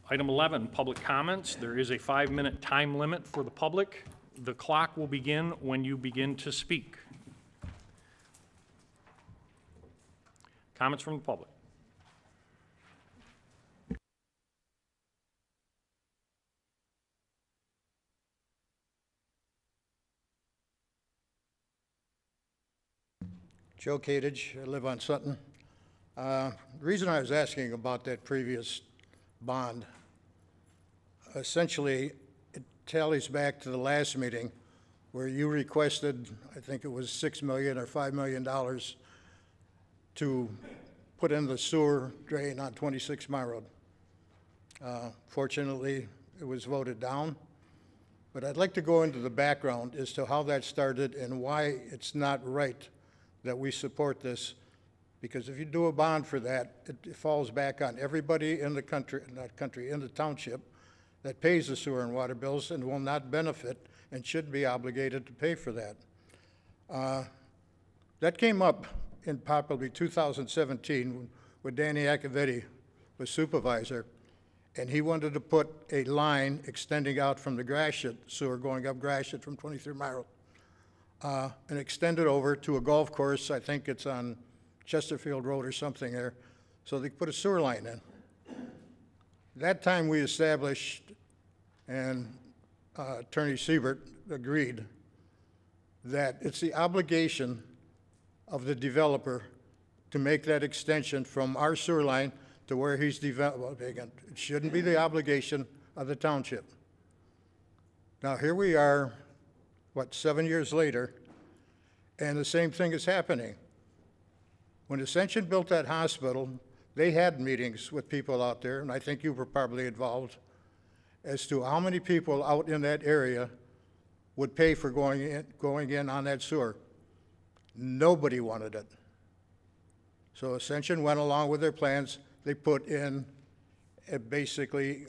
Item 11, public comments. There is a 5-minute time limit for the public. The clock will begin when you begin to speak. Comments from the public? Joe Kadich, I live on Sutton. The reason I was asking about that previous bond, essentially, it tallies back to the last meeting where you requested, I think it was $6 million or $5 million to put in the sewer drain on 26 Mile Road. Fortunately, it was voted down, but I'd like to go into the background as to how that started and why it's not right that we support this, because if you do a bond for that, it falls back on everybody in the country, in the township that pays the sewer and water bills and will not benefit and should be obligated to pay for that. That came up in probably 2017 when Danny Accavetti was supervisor, and he wanted to put a line extending out from the Gratiot sewer, going up Gratiot from 23 Mile Road, and extend it over to a golf course. I think it's on Chesterfield Road or something there, so they put a sewer line in. That time we established, and Attorney Siebert agreed, that it's the obligation of the developer to make that extension from our sewer line to where he's developing it. It shouldn't be the obligation of the township. Now, here we are, 7 years later, and the same thing is happening. When Ascension built that hospital, they had meetings with people out there, and I think you were probably involved, as to how many people out in that area would pay for going in on that sewer. Nobody wanted it. So Ascension went along with their plans. They put in basically,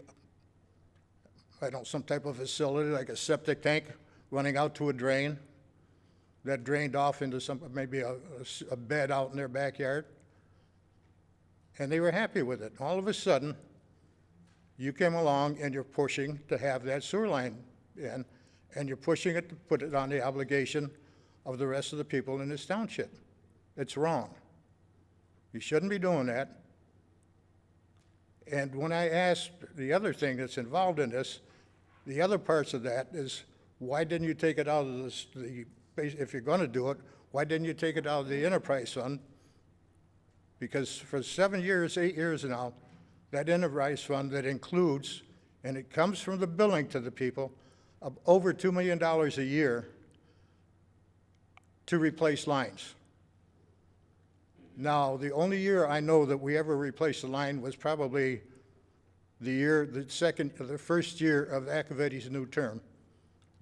some type of facility, like a septic tank running out to a drain that drained off into maybe a bed out in their backyard. And they were happy with it. All of a sudden, you came along and you're pushing to have that sewer line in, and you're pushing it to put it on the obligation of the rest of the people in this township. It's wrong. You shouldn't be doing that. And when I asked the other thing that's involved in this, the other parts of that is, why didn't you take it out of if you're going to do it, why didn't you take it out of the enterprise fund? Because for 7 years, 8 years now, that enterprise fund that includes, and it comes from the billing to the people, of over $2 million a year to replace lines. Now, the only year I know that we ever replaced a line was probably the first year of Acavitti's new term.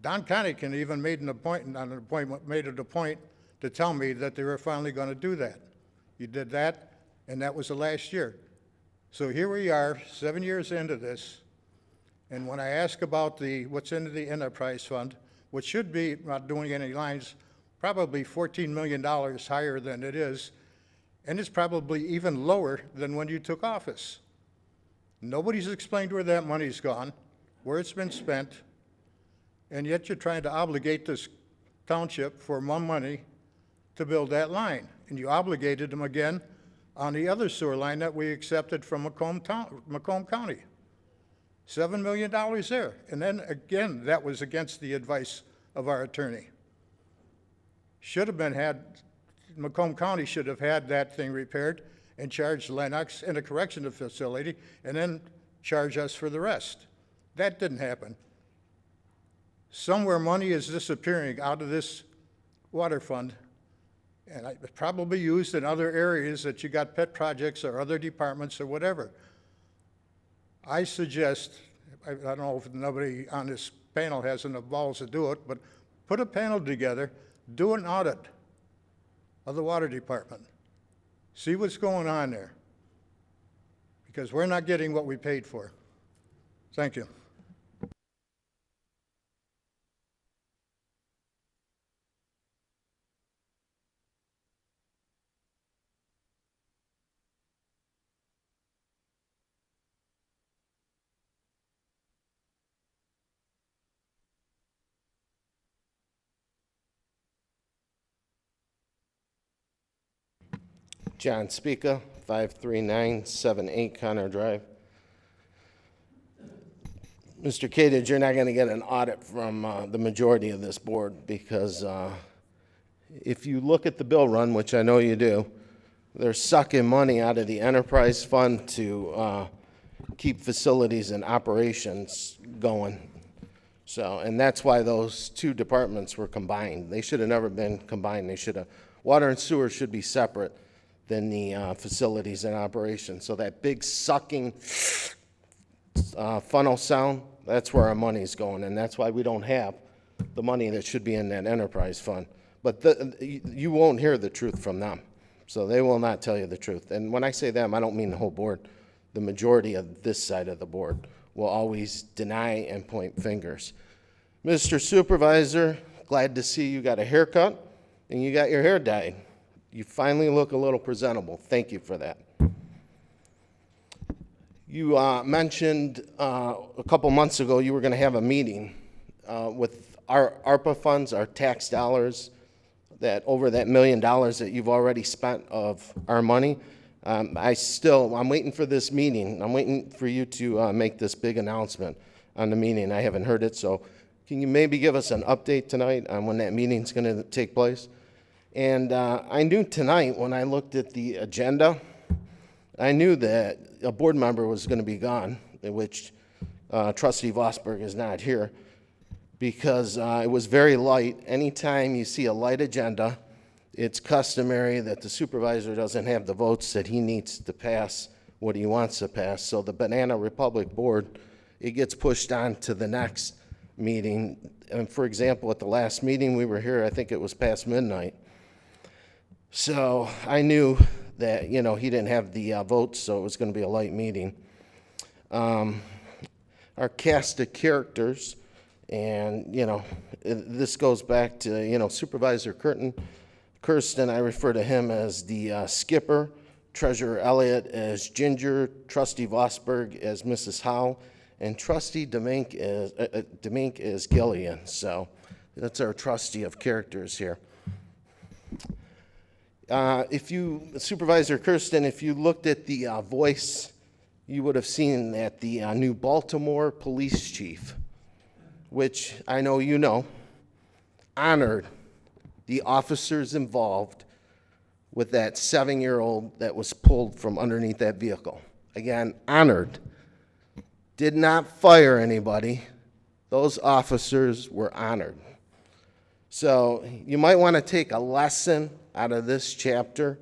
Don Connican even made it a point to tell me that they were finally going to do that. He did that, and that was the last year. So here we are, 7 years into this, and when I ask about what's into the enterprise fund, which should be, not doing any lines, probably $14 million higher than it is, and it's probably even lower than when you took office. Nobody's explained where that money's gone, where it's been spent, and yet you're trying to obligate this township for more money to build that line. And you obligated them again on the other sewer line that we accepted from Macomb County. $7 million there. And then again, that was against the advice of our attorney. Macomb County should have had that thing repaired and charged Lennox in a correctional facility and then charge us for the rest. That didn't happen. Somewhere money is disappearing out of this water fund, and it's probably used in other areas that you got pet projects or other departments or whatever. I suggest, I don't know if nobody on this panel has enough balls to do it, but put a panel together, do an audit of the water department. See what's going on there, because we're not getting what we paid for. Thank you. John Spica, 53978 Connor Drive. Mr. Kadage, you're not going to get an audit from the majority of this board, because if you look at the bill run, which I know you do, they're sucking money out of the enterprise fund to keep facilities and operations going. So, and that's why those two departments were combined. They should have never been combined. Water and sewer should be separate than the facilities and operations. So that big sucking funnel sound, that's where our money's going, and that's why we don't have the money that should be in that enterprise fund. But you won't hear the truth from them, so they will not tell you the truth. And when I say them, I don't mean the whole board. The majority of this side of the board will always deny and point fingers. Mr. Supervisor, glad to see you got a haircut and you got your hair dyed. You finally look a little presentable. Thank you for that. You mentioned a couple months ago you were going to have a meeting with our ARPA funds, our tax dollars, that over that $1 million that you've already spent of our money. I'm waiting for this meeting. I'm waiting for you to make this big announcement on the meeting. I haven't heard it, so can you maybe give us an update tonight on when that meeting's going to take place? And I knew tonight when I looked at the agenda, I knew that a board member was going to be gone, in which Trustee Vosberg is not here, because it was very light. Anytime you see a light agenda, it's customary that the supervisor doesn't have the votes that he needs to pass what he wants to pass. So the Banana Republic Board, it gets pushed on to the next meeting. And for example, at the last meeting we were here, I think it was past midnight. So I knew that, you know, he didn't have the votes, so it was going to be a light meeting. Our cast of characters, and, you know, this goes back to, you know, Supervisor Kersten, I refer to him as the skipper, Treasurer Elliott as Ginger, Trustee Vosberg as Mrs. Howe, and Trustee Demink as Gillian. So that's our trustee of characters here. Supervisor Kersten, if you looked at the voice, you would have seen that the new Baltimore police chief, which I know you know, honored the officers involved with that 7-year-old that was pulled from underneath that vehicle. Again, honored. Did not fire anybody. Those officers were honored. So you might want to take a lesson out of this chapter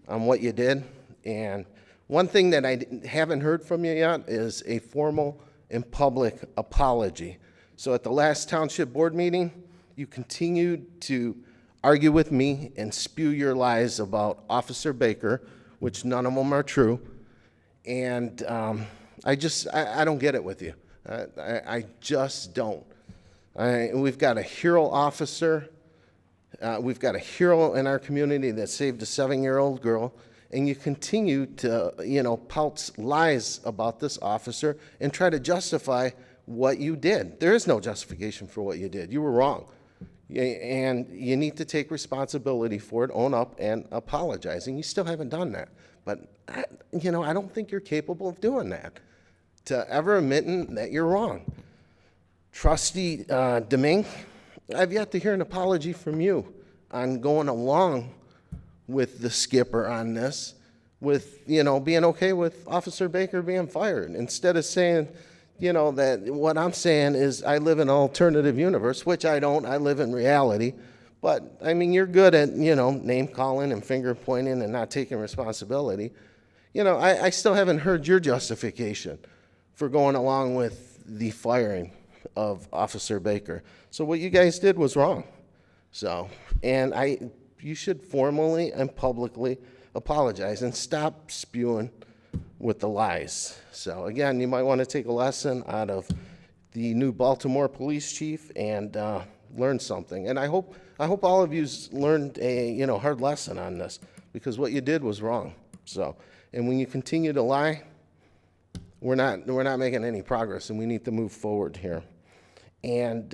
on what you did. And one thing that I haven't heard from you yet is a formal and public apology. So at the last Township Board meeting, you continued to argue with me and spew your lies about Officer Baker, which none of them are true. And I don't get it with you. I just don't. We've got a hero officer. We've got a hero in our community that saved a 7-year-old girl, and you continue to, you know, pout lies about this officer and try to justify what you did. There is no justification for what you did. You were wrong. And you need to take responsibility for it, own up, and apologize. And you still haven't done that. But, you know, I don't think you're capable of doing that, to ever admitting that you're wrong. Trustee Demink, I've yet to hear an apology from you on going along with the skipper on this, with, you know, being okay with Officer Baker being fired. Instead of saying, you know, that what I'm saying is I live in an alternative universe, which I don't. I live in reality. But, I mean, you're good at, you know, name-calling and finger-pointing and not taking responsibility. You know, I still haven't heard your justification for going along with the firing of Officer Baker. So what you guys did was wrong. So, and you should formally and publicly apologize and stop spewing with the lies. So again, you might want to take a lesson out of the new Baltimore police chief and learn something. And I hope all of you learned a, you know, hard lesson on this, because what you did was wrong. So, and when you continue to lie, we're not making any progress, and we need to move forward here. And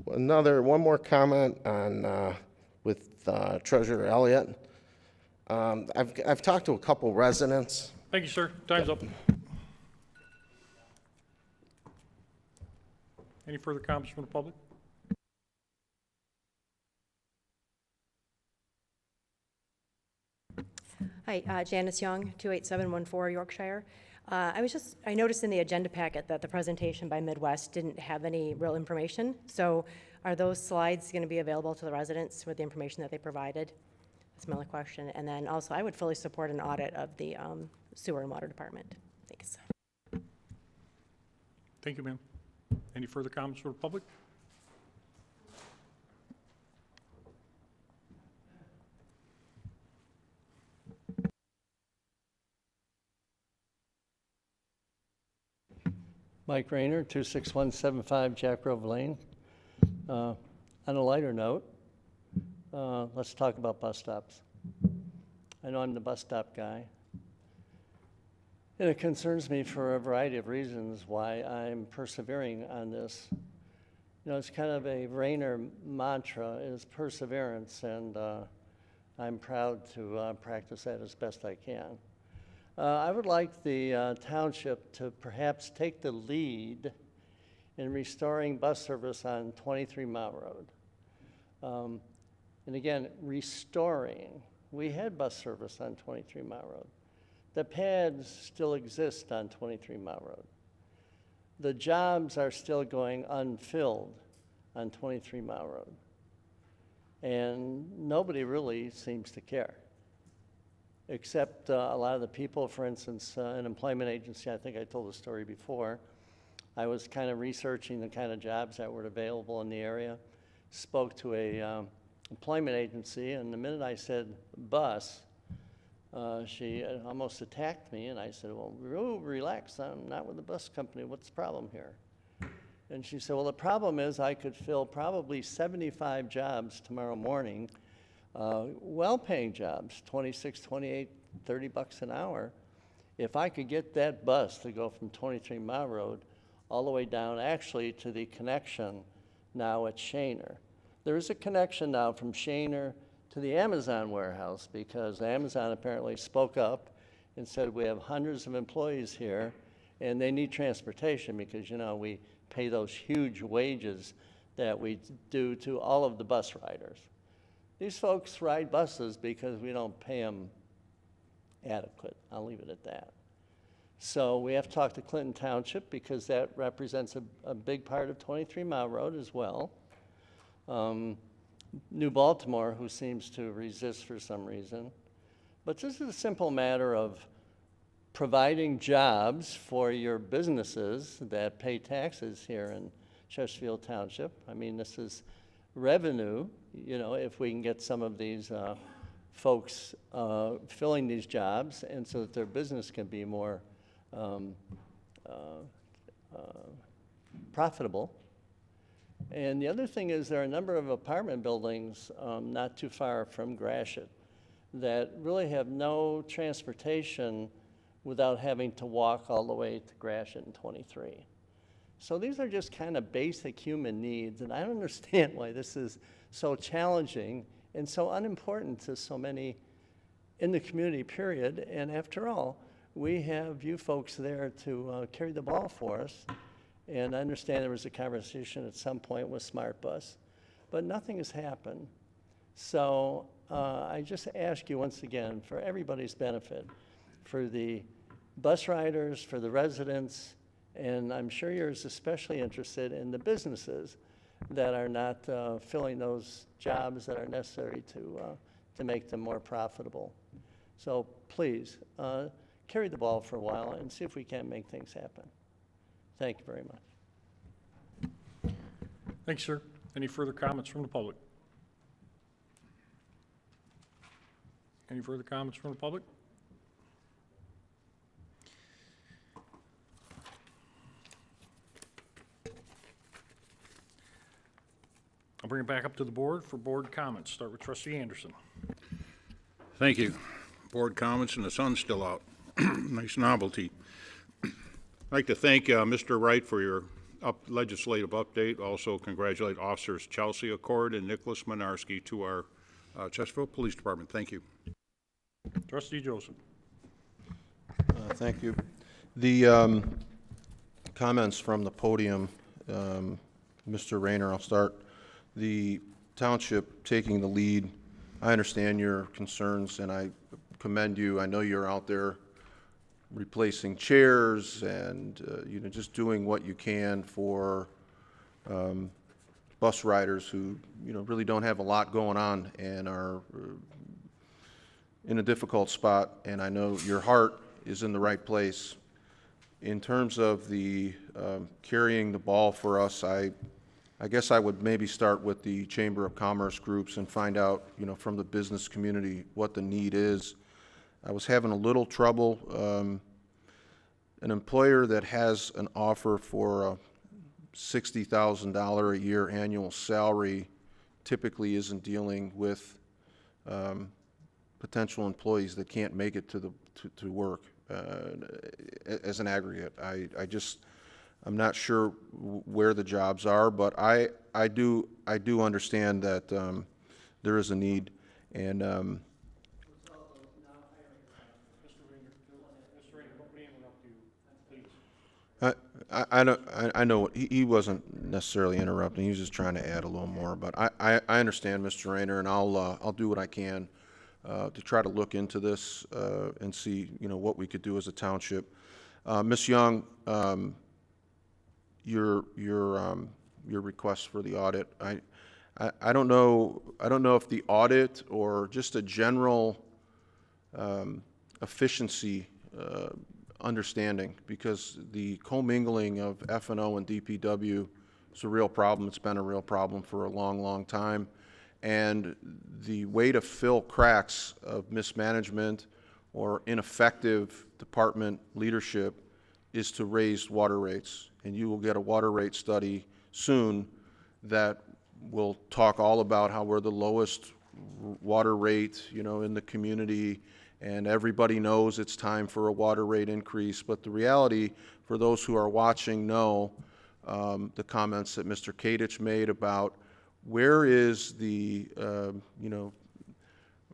one more comment on with Treasurer Elliott. I've talked to a couple residents. Thank you, sir. Time's up. Any further comments from the public? Hi, Janice Young, 28714 Yorkshire. I noticed in the agenda packet that the presentation by Midwest didn't have any real information. So are those slides going to be available to the residents with the information that they provided? That's my only question. And then also, I would fully support an audit of the sewer and water department. Thanks. Thank you, ma'am. Any further comments from the public? Mike Rayner, 26175 Jack Grove Lane. On a lighter note, let's talk about bus stops. I know I'm the bus stop guy, and it concerns me for a variety of reasons why I'm persevering on this. You know, it's kind of a Rayner mantra, is perseverance, and I'm proud to practice that as best I can. I would like the township to perhaps take the lead in restoring bus service on 23 Mile Road. And again, restoring. We had bus service on 23 Mile Road. The pads still exist on 23 Mile Road. The jobs are still going unfilled on 23 Mile Road. And nobody really seems to care, except a lot of the people. For instance, an employment agency, I think I told the story before, I was kind of researching the kind of jobs that were available in the area, spoke to a employment agency, and the minute I said bus, she almost attacked me, and I said, well, relax, I'm not with the bus company, what's the problem here? And she said, well, the problem is I could fill probably 75 jobs tomorrow morning, well-paying jobs, 26, 28, 30 bucks an hour, if I could get that bus to go from 23 Mile Road all the way down actually to the connection now at Shaner. There is a connection now from Shaner to the Amazon warehouse because Amazon apparently spoke up and said we have hundreds of employees here and they need transportation because, you know, we pay those huge wages that we do to all of the bus riders. These folks ride buses because we don't pay them adequate. I'll leave it at that. So we have to talk to Clinton Township because that represents a big part of 23 Mile Road as well. New Baltimore, who seems to resist for some reason. But this is a simple matter of providing jobs for your businesses that pay taxes here in Chesterfield Township. I mean, this is revenue, you know, if we can get some of these folks filling these jobs and so that their business can be more profitable. And the other thing is there are a number of apartment buildings not too far from Gratiot that really have no transportation without having to walk all the way to Gratiot and 23. So these are just kind of basic human needs, and I don't understand why this is so challenging and so unimportant to so many in the community, period. And after all, we have you folks there to carry the ball for us. And I understand there was a conversation at some point with Smart Bus, but nothing has happened. So I just ask you once again, for everybody's benefit, for the bus riders, for the residents, and I'm sure you're especially interested in the businesses that are not filling those jobs that are necessary to make them more profitable. So please, carry the ball for a while and see if we can make things happen. Thank you very much. Thanks, sir. Any further comments from the public? Any further comments from the public? I'll bring it back up to the board for board comments. Start with Trustee Anderson. Thank you. Board comments, and the sun's still out. Nice novelty. I'd like to thank Mr. Wright for your legislative update. Also congratulate Officers Chelsea Acord and Niklas Mlynarski to our Chesterfield Police Department. Thank you. Trustee Joseph. Thank you. The comments from the podium, Mr. Rayner, I'll start. The township taking the lead. I understand your concerns, and I commend you. I know you're out there replacing chairs and you know, just doing what you can for bus riders who, you know, really don't have a lot going on and are in a difficult spot. And I know your heart is in the right place. In terms of the carrying the ball for us, I guess I would maybe start with the Chamber of Commerce groups and find out, you know, from the business community what the need is. I was having a little trouble. An employer that has an offer for a $60,000 a year annual salary typically isn't dealing with potential employees that can't make it to work as an aggregate. I'm not sure where the jobs are, but I do understand that there is a need, and I know he wasn't necessarily interrupting. He was just trying to add a little more. But I understand, Mr. Rayner, and I'll do what I can to try to look into this and see, what we could do as a township. Ms. Young, your request for the audit, I don't know if the audit or just a general efficiency understanding, because the commingling of F&O and DPW is a real problem. It's been a real problem for a long, long time. And the way to fill cracks of mismanagement or ineffective department leadership is to raise water rates. And you will get a water rate study soon that will talk all about how we're the lowest water rate, in the community, and everybody knows it's time for a water rate increase. But the reality, for those who are watching, know the comments that Mr. Kadich made about where is the,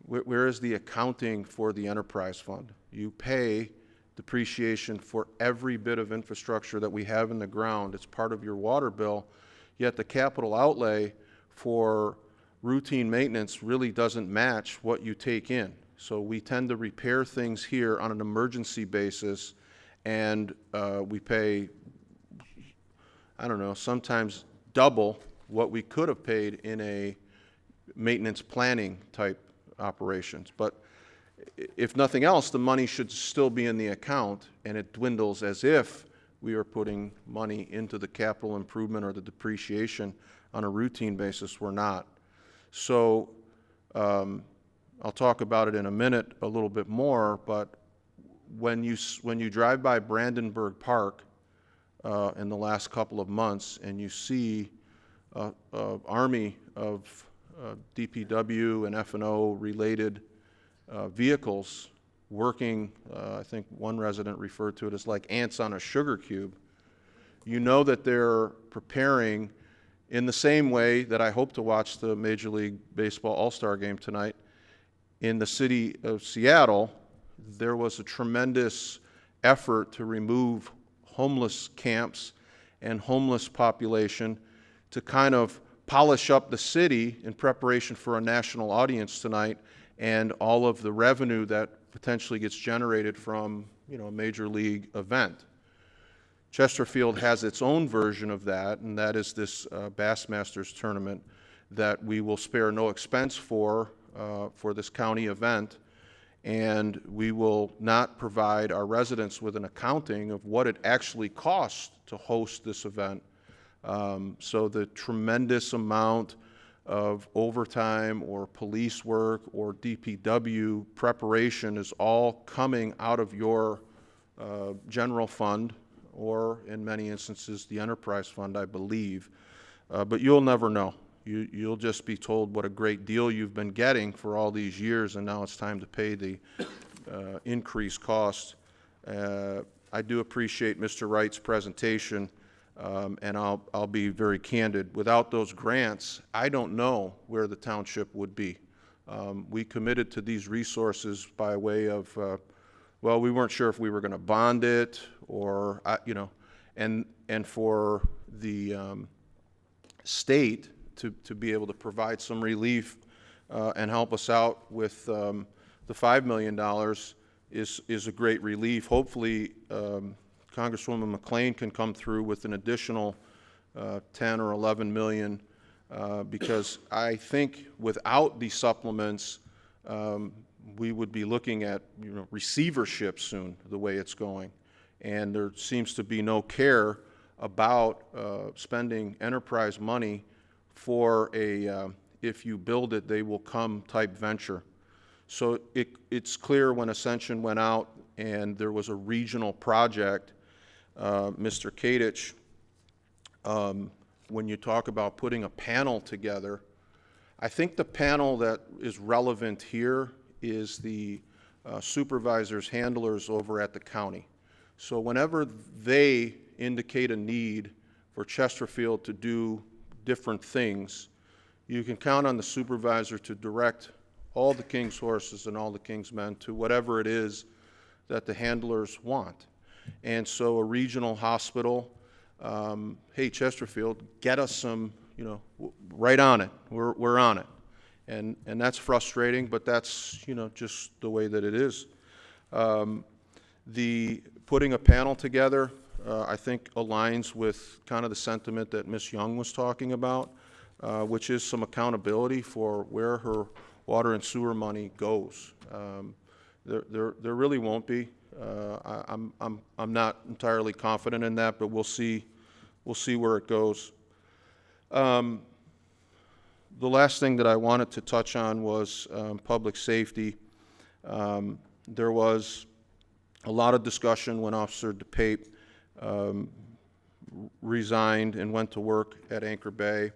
where is the accounting for the enterprise fund? You pay depreciation for every bit of infrastructure that we have in the ground. It's part of your water bill, yet the capital outlay for routine maintenance really doesn't match what you take in. So we tend to repair things here on an emergency basis, and we pay, I don't know, sometimes double what we could have paid in a maintenance planning type operations. But if nothing else, the money should still be in the account, and it dwindles as if we are putting money into the capital improvement or the depreciation on a routine basis. We're not. So I'll talk about it in a minute a little bit more, but when you drive by Brandenburg Park in the last couple of months and you see an army of DPW and F&O related vehicles working, I think one resident referred to it as like ants on a sugar cube, you know that they're preparing in the same way that I hope to watch the Major League Baseball All-Star game tonight. In the city of Seattle, there was a tremendous effort to remove homeless camps and homeless population to kind of polish up the city in preparation for a national audience tonight and all of the revenue that potentially gets generated from, a major league event. Chesterfield has its own version of that, and that is this Bassmasters tournament that we will spare no expense for this county event, and we will not provide our residents with an accounting of what it actually costs to host this event. So the tremendous amount of overtime or police work or DPW preparation is all coming out of your general fund, or in many instances the enterprise fund, I believe. But you'll never know. You'll just be told what a great deal you've been getting for all these years, and now it's time to pay the increased cost. I do appreciate Mr. Wright's presentation, and I'll be very candid. Without those grants, I don't know where the township would be. We committed to these resources by way of, well, we weren't sure if we were going to bond it or, and for the state to be able to provide some relief and help us out with the $5 million is a great relief. Hopefully, Congresswoman McLean can come through with an additional 10 or 11 million, because I think without these supplements, we would be looking at receivership soon, the way it's going. And there seems to be no care about spending enterprise money for a if you build it, they will come type venture. So it's clear when Ascension went out and there was a regional project, Mr. Kadich, when you talk about putting a panel together, I think the panel that is relevant here is the supervisors, handlers over at the county. So whenever they indicate a need for Chesterfield to do different things, you can count on the supervisor to direct all the king's horses and all the king's men to whatever it is that the handlers want. And so a regional hospital, hey, Chesterfield, get us some, right on it. We're on it. And that's frustrating, but that's, you know, just the way that it is. The putting a panel together, I think aligns with kind of the sentiment that Ms. Young was talking about, which is some accountability for where her water and sewer money goes. There really won't be. I'm not entirely confident in that, but we'll see where it goes. The last thing that I wanted to touch on was public safety. There was a lot of discussion when Officer DePape resigned and went to work at Anchor Bay,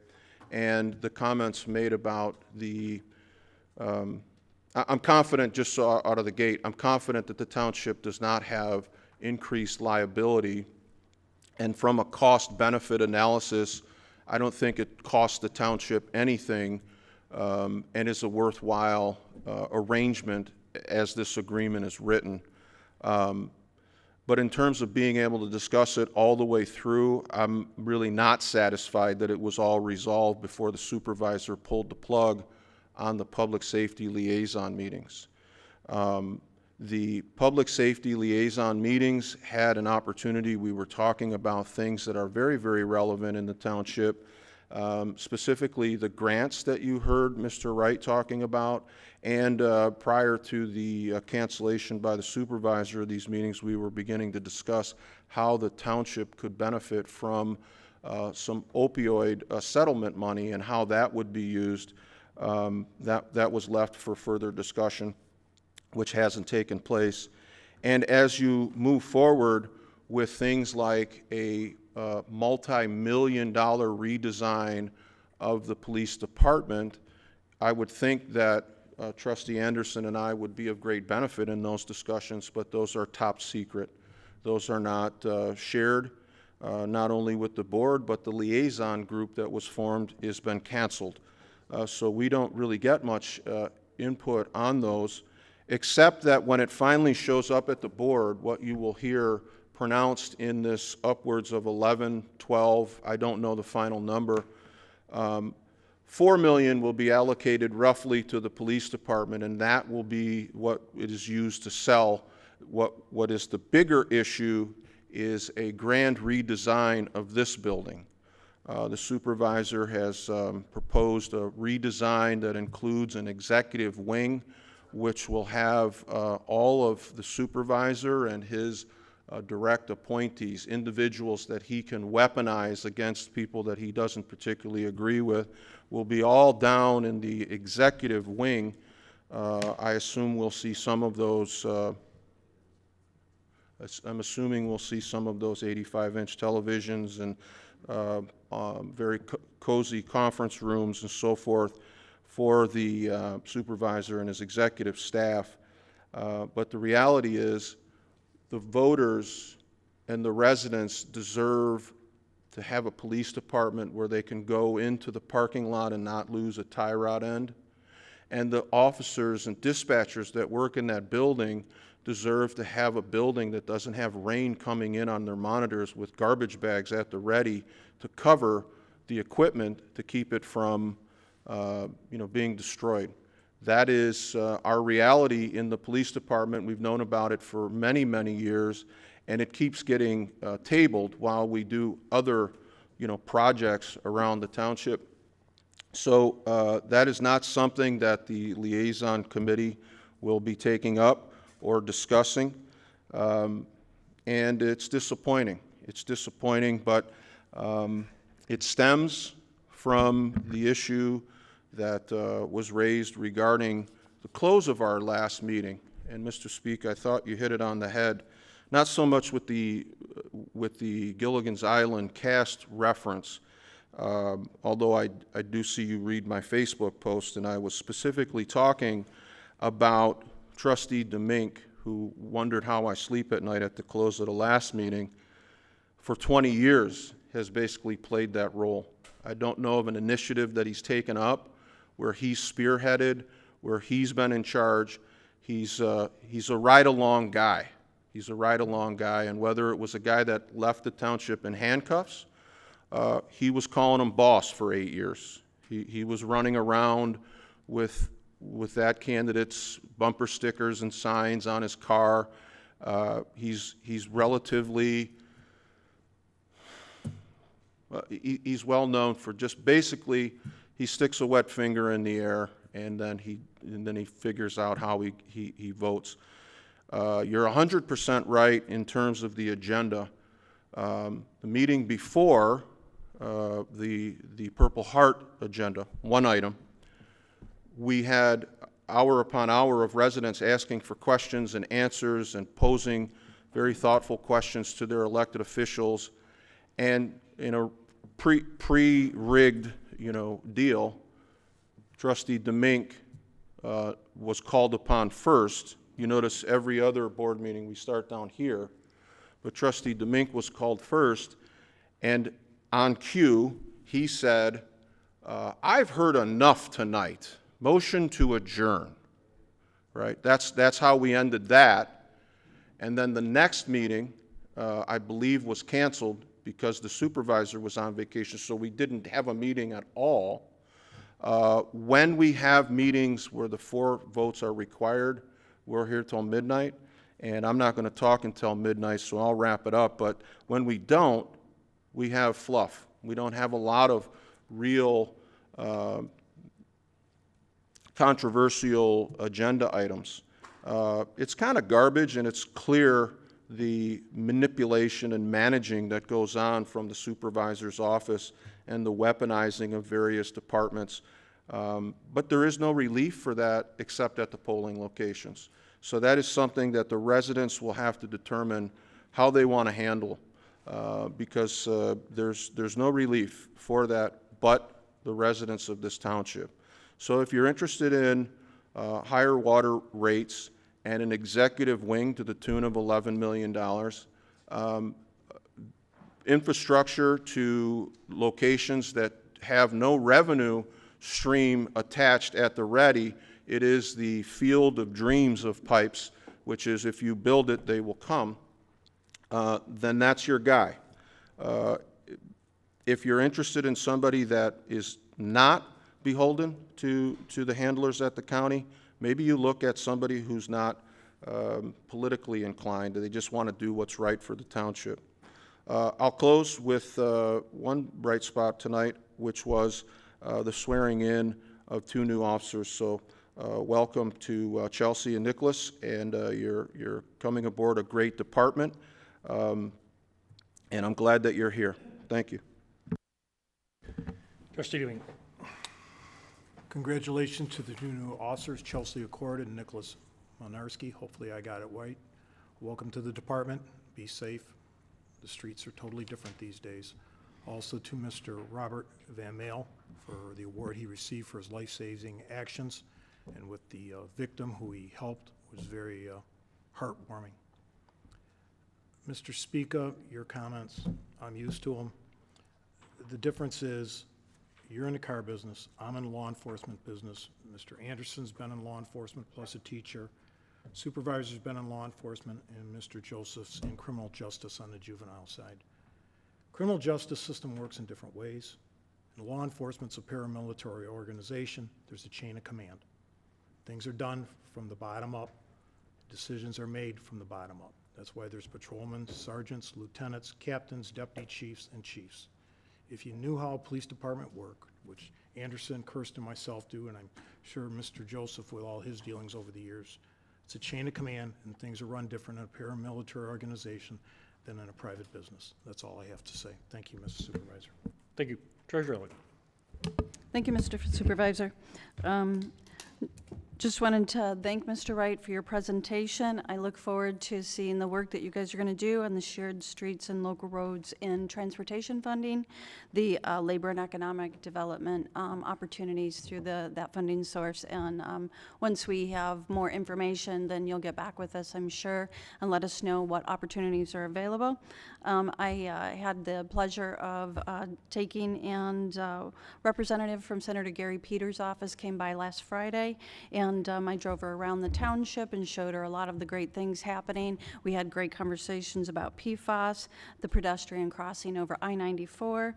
and the comments made about the I'm confident, just so out of the gate, I'm confident that the township does not have increased liability, and from a cost-benefit analysis, I don't think it costs the township anything and is a worthwhile arrangement as this agreement is written. But in terms of being able to discuss it all the way through, I'm really not satisfied that it was all resolved before the supervisor pulled the plug on the public safety liaison meetings. The public safety liaison meetings had an opportunity. We were talking about things that are very, very relevant in the township, specifically the grants that you heard Mr. Wright talking about, and prior to the cancellation by the supervisor of these meetings, we were beginning to discuss how the township could benefit from some opioid settlement money and how that would be used. That was left for further discussion, which hasn't taken place. And as you move forward with things like a multi-million-dollar redesign of the police department, I would think that Trustee Anderson and I would be of great benefit in those discussions, but those are top secret. Those are not shared, not only with the board, but the liaison group that was formed has been canceled. So we don't really get much input on those, except that when it finally shows up at the board, what you will hear pronounced in this upwards of 11, 12, I don't know the final number, $4 million will be allocated roughly to the police department, and that will be what it is used to sell. What is the bigger issue is a grand redesign of this building. The supervisor has proposed a redesign that includes an executive wing, which will have all of the supervisor and his direct appointees, individuals that he can weaponize against people that he doesn't particularly agree with, will be all down in the executive wing. I assume we'll see some of those, I'm assuming we'll see some of those 85-inch televisions and very cozy conference rooms and so forth for the supervisor and his executive staff. But the reality is the voters and the residents deserve to have a police department where they can go into the parking lot and not lose a tie rod end. And the officers and dispatchers that work in that building deserve to have a building that doesn't have rain coming in on their monitors with garbage bags at the ready to cover the equipment to keep it from being destroyed. That is our reality in the police department. We've known about it for many, many years, and it keeps getting tabled while we do other projects around the township. So that is not something that the liaison committee will be taking up or discussing, and it's disappointing. It's disappointing, but it stems from the issue that was raised regarding the close of our last meeting. And Mr. Speaker, I thought you hit it on the head, not so much with the Gilligan's Island cast reference, although I do see you read my Facebook post, and I was specifically talking about Trustee Demink, who wondered how I sleep at night at the close of the last meeting, for 20 years has basically played that role. I don't know of an initiative that he's taken up where he's spearheaded, where he's been in charge. He's a ride-along guy. He's a ride-along guy, and whether it was a guy that left the township in handcuffs, he was calling him boss for 8 years. He was running around with that candidate's bumper stickers and signs on his car. He's relatively, he's well known for just basically, he sticks a wet finger in the air and then he figures out how he votes. You're 100% right in terms of the agenda. The meeting before the Purple Heart agenda, one item, we had hour upon hour of residents asking for questions and answers and posing very thoughtful questions to their elected officials. And in a pre-rigged, deal, Trustee DeMink was called upon first. You notice every other board meeting we start down here, but Trustee DeMink was called first, and on cue, he said, I've heard enough tonight. Motion to adjourn, right? That's how we ended that. And then the next meeting, I believe, was canceled because the supervisor was on vacation, so we didn't have a meeting at all. When we have meetings where the 4 votes are required, we're here till midnight, and I'm not going to talk until midnight, so I'll wrap it up. But when we don't, we have fluff. We don't have a lot of real controversial agenda items. It's kind of garbage, and it's clear the manipulation and managing that goes on from the supervisor's office and the weaponizing of various departments. But there is no relief for that except at the polling locations. So that is something that the residents will have to determine how they want to handle, because there's no relief for that but the residents of this township. So if you're interested in higher water rates and an executive wing to the tune of $11 million, infrastructure to locations that have no revenue stream attached at the ready, it is the field of dreams of pipes, which is if you build it, they will come, then that's your guy. If you're interested in somebody that is not beholden to the handlers at the county, maybe you look at somebody who's not politically inclined, they just want to do what's right for the township. I'll close with one bright spot tonight, which was the swearing in of 2 new officers. So welcome to Chelsea and Niklas, and you're coming aboard a great department, and I'm glad that you're here. Thank you. Trustee DeMink. Congratulations to the 2 new officers, Chelsea Acord and Niklas Mlynarski. Hopefully I got it right. Welcome to the department. Be safe. The streets are totally different these days. Also to Mr. Robert Vanmaele for the award he received for his life-saving actions, and with the victim who he helped was very heartwarming. Mr. Speaker, your comments, I'm used to them. The difference is you're in the car business, I'm in the law enforcement business. Mr. Anderson's been in law enforcement plus a teacher. Supervisor's been in law enforcement, and Mr. Joseph's in criminal justice on the juvenile side. Criminal justice system works in different ways. And law enforcement's a paramilitary organization. There's a chain of command. Things are done from the bottom up. Decisions are made from the bottom up. That's why there's patrolmen, sergeants, lieutenants, captains, deputy chiefs, and chiefs. If you knew how a police department worked, which Anderson, Kersten, and myself do, and I'm sure Mr. Joseph with all his dealings over the years, it's a chain of command, and things are run different in a paramilitary organization than in a private business. That's all I have to say. Thank you, Mr. Supervisor. Thank you. Treasurer Elliott. Thank you, Mr. Supervisor. Just wanted to thank Mr. Wright for your presentation. I look forward to seeing the work that you guys are going to do on the shared streets and local roads and transportation funding, the labor and economic development opportunities through that funding source. And once we have more information, then you'll get back with us, I'm sure, and let us know what opportunities are available. I had the pleasure of taking, and representative from Senator Gary Peters' office came by last Friday, and and I drove her around the township and showed her a lot of the great things happening. We had great conversations about PFAS, the pedestrian crossing over I-94,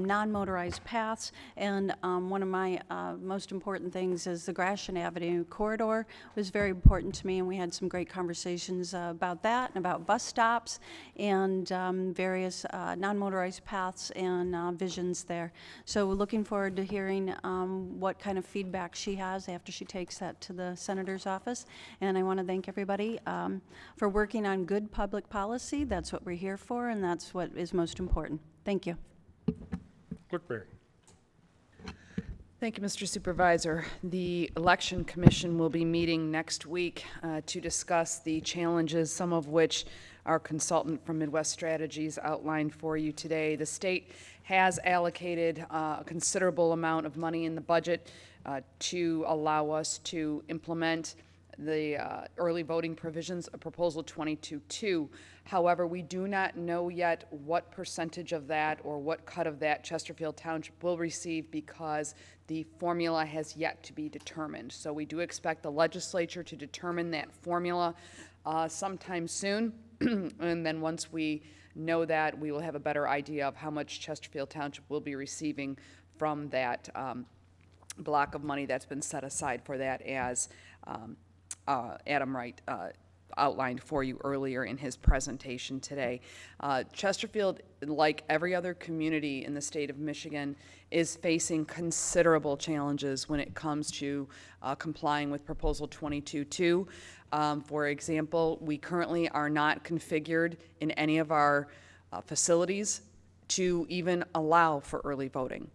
non-motorized paths, and one of my most important things is the Gratian Avenue corridor was very important to me, and we had some great conversations about that and about bus stops and various non-motorized paths and visions there. So we're looking forward to hearing what kind of feedback she has after she takes that to the senator's office. And I want to thank everybody for working on good public policy. That's what we're here for, and that's what is most important. Thank you. Clerk Barry. Thank you, Mr. Supervisor. The Election Commission will be meeting next week to discuss the challenges, some of which our consultant from Midwest Strategies outlined for you today. The state has allocated a considerable amount of money in the budget to allow us to implement the early voting provisions of Proposal 22-2. However, we do not know yet what percentage of that or what cut of that Chesterfield Township will receive because the formula has yet to be determined. So we do expect the legislature to determine that formula sometime soon. And then once we know that, we will have a better idea of how much Chesterfield Township will be receiving from that block of money that's been set aside for that, as Adam Wright outlined for you earlier in his presentation today. Chesterfield, like every other community in the state of Michigan, is facing considerable challenges when it comes to complying with Proposal 22-2. For example, we currently are not configured in any of our facilities to even allow for early voting.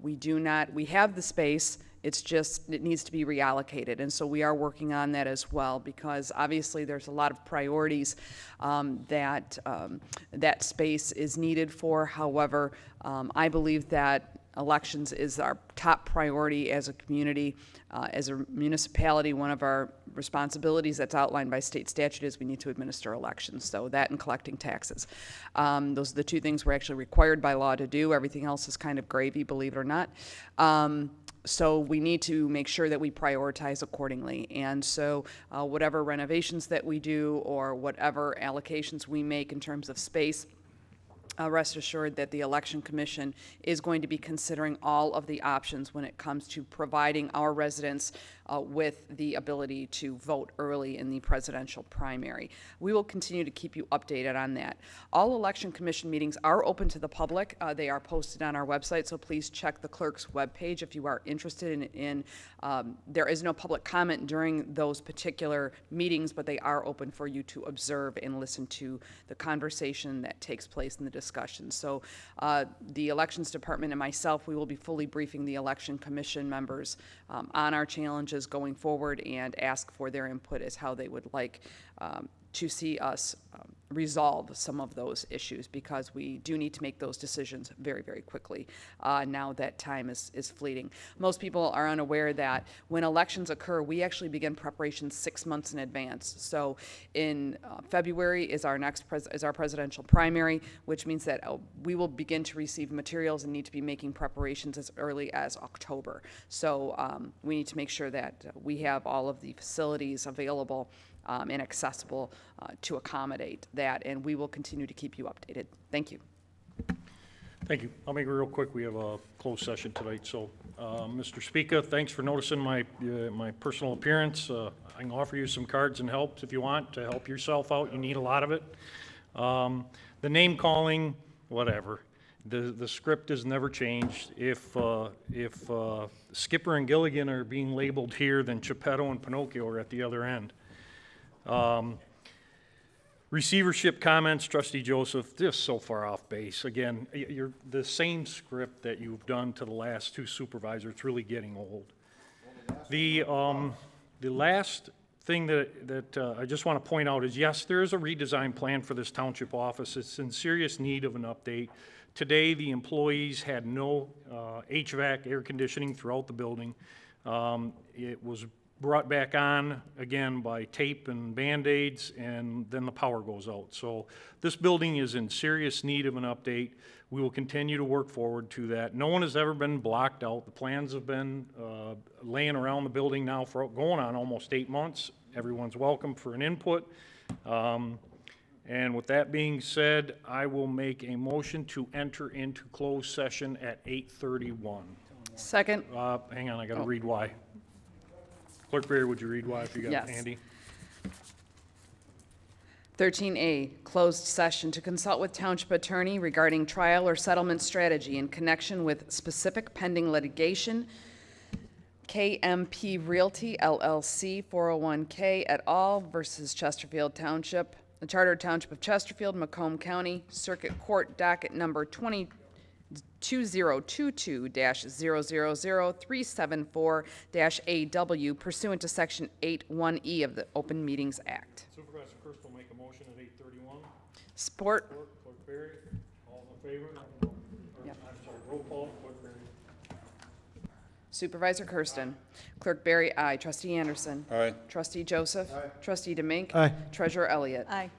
We have the space, it's just, it needs to be reallocated. And so we are working on that as well, because obviously there's a lot of priorities that space is needed for. However, I believe that elections is our top priority as a community. As a municipality, one of our responsibilities that's outlined by state statute is we need to administer elections. So that and collecting taxes. Those are the two things we're actually required by law to do. Everything else is kind of gravy, believe it or not. So we need to make sure that we prioritize accordingly. And so whatever renovations that we do or whatever allocations we make in terms of space, rest assured that the Election Commission is going to be considering all of the options when it comes to providing our residents with the ability to vote early in the presidential primary. We will continue to keep you updated on that. All Election Commission meetings are open to the public. They are posted on our website, so please check the clerk's webpage if you are interested in there is no public comment during those particular meetings, but they are open for you to observe and listen to the conversation that takes place in the discussion. So the Elections Department and myself, we will be fully briefing the Election Commission members on our challenges going forward and ask for their input as how they would like to see us resolve some of those issues, because we do need to make those decisions very, very quickly now that time is fleeting. Most people are unaware that when elections occur, we actually begin preparations 6 months in advance. So in February is our presidential primary, which means that we will begin to receive materials and need to be making preparations as early as October. So we need to make sure that we have all of the facilities available and accessible to accommodate that, and we will continue to keep you updated. Thank you. Thank you. I'll make it real quick. We have a closed session tonight. So, Mr. Speaker, thanks for noticing my personal appearance. I can offer you some cards and helps if you want to help yourself out. You need a lot of it. The name calling, whatever. The script has never changed. If Skipper and Gilligan are being labeled here, then Geppetto and Pinocchio are at the other end. Receivership comments, Trustee Joseph, just so far off base. Again, you're the same script that you've done to the last two supervisors. It's really getting old. The last thing that I just want to point out is, yes, there is a redesign plan for this township office. It's in serious need of an update. Today, the employees had no HVAC, air conditioning throughout the building. It was brought back on again by tape and Band-Aids, and then the power goes out. So this building is in serious need of an update. We will continue to work forward to that. No one has ever been blocked out. The plans have been laying around the building now for going on almost 8 months. Everyone's welcome for an input. And with that being said, I will make a motion to enter into closed session at 8:31. Second. Hang on, I gotta read why. Clerk Barry, would you read why if you got it Yes. handy? 13A, closed session to consult with Township Attorney regarding trial or settlement strategy in connection with specific pending litigation, KMP Realty LLC 401K et al. Versus Chesterfield Township, the Charter Township of Chesterfield, Macomb County, Circuit Court docket number 2022-000-374-AW pursuant to Section 8(1)E of the Open Meetings Act. Supervisor Kersten will make a motion at 8:31. Support. Clerk Barry, all in favor? Yep. I'm sorry, roll call, Clerk Barry. Supervisor Kersten. Clerk Barry, aye. Trustee Anderson. Aye. Trustee Joseph. Trustee Demink. Aye. Treasurer Elliott. Aye.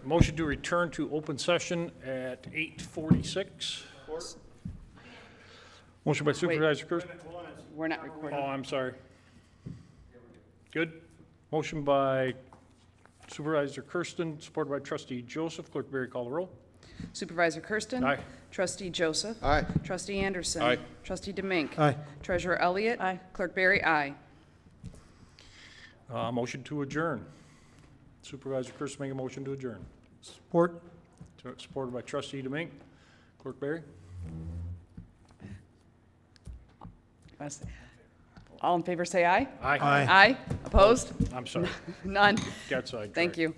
Motion to return to open session at 8:46. Motion by Supervisor Kersten. We're not recording. Oh, I'm sorry. Good. Motion by Supervisor Kersten, supported by Trustee Joseph. Clerk Berry, call the roll. Supervisor Kersten. Aye. Trustee Joseph. Aye. Trustee Anderson. Aye. Trustee DeMink. Aye. Treasurer Elliott. Aye. Clerk Berry, aye. Motion to adjourn. Supervisor Kersten make a motion to adjourn. Support? Supported by Trustee DeMink. Clerk Berry. All in favor, say aye. Aye. Aye. Opposed? I'm sorry. None. Got sidetracked. Thank you.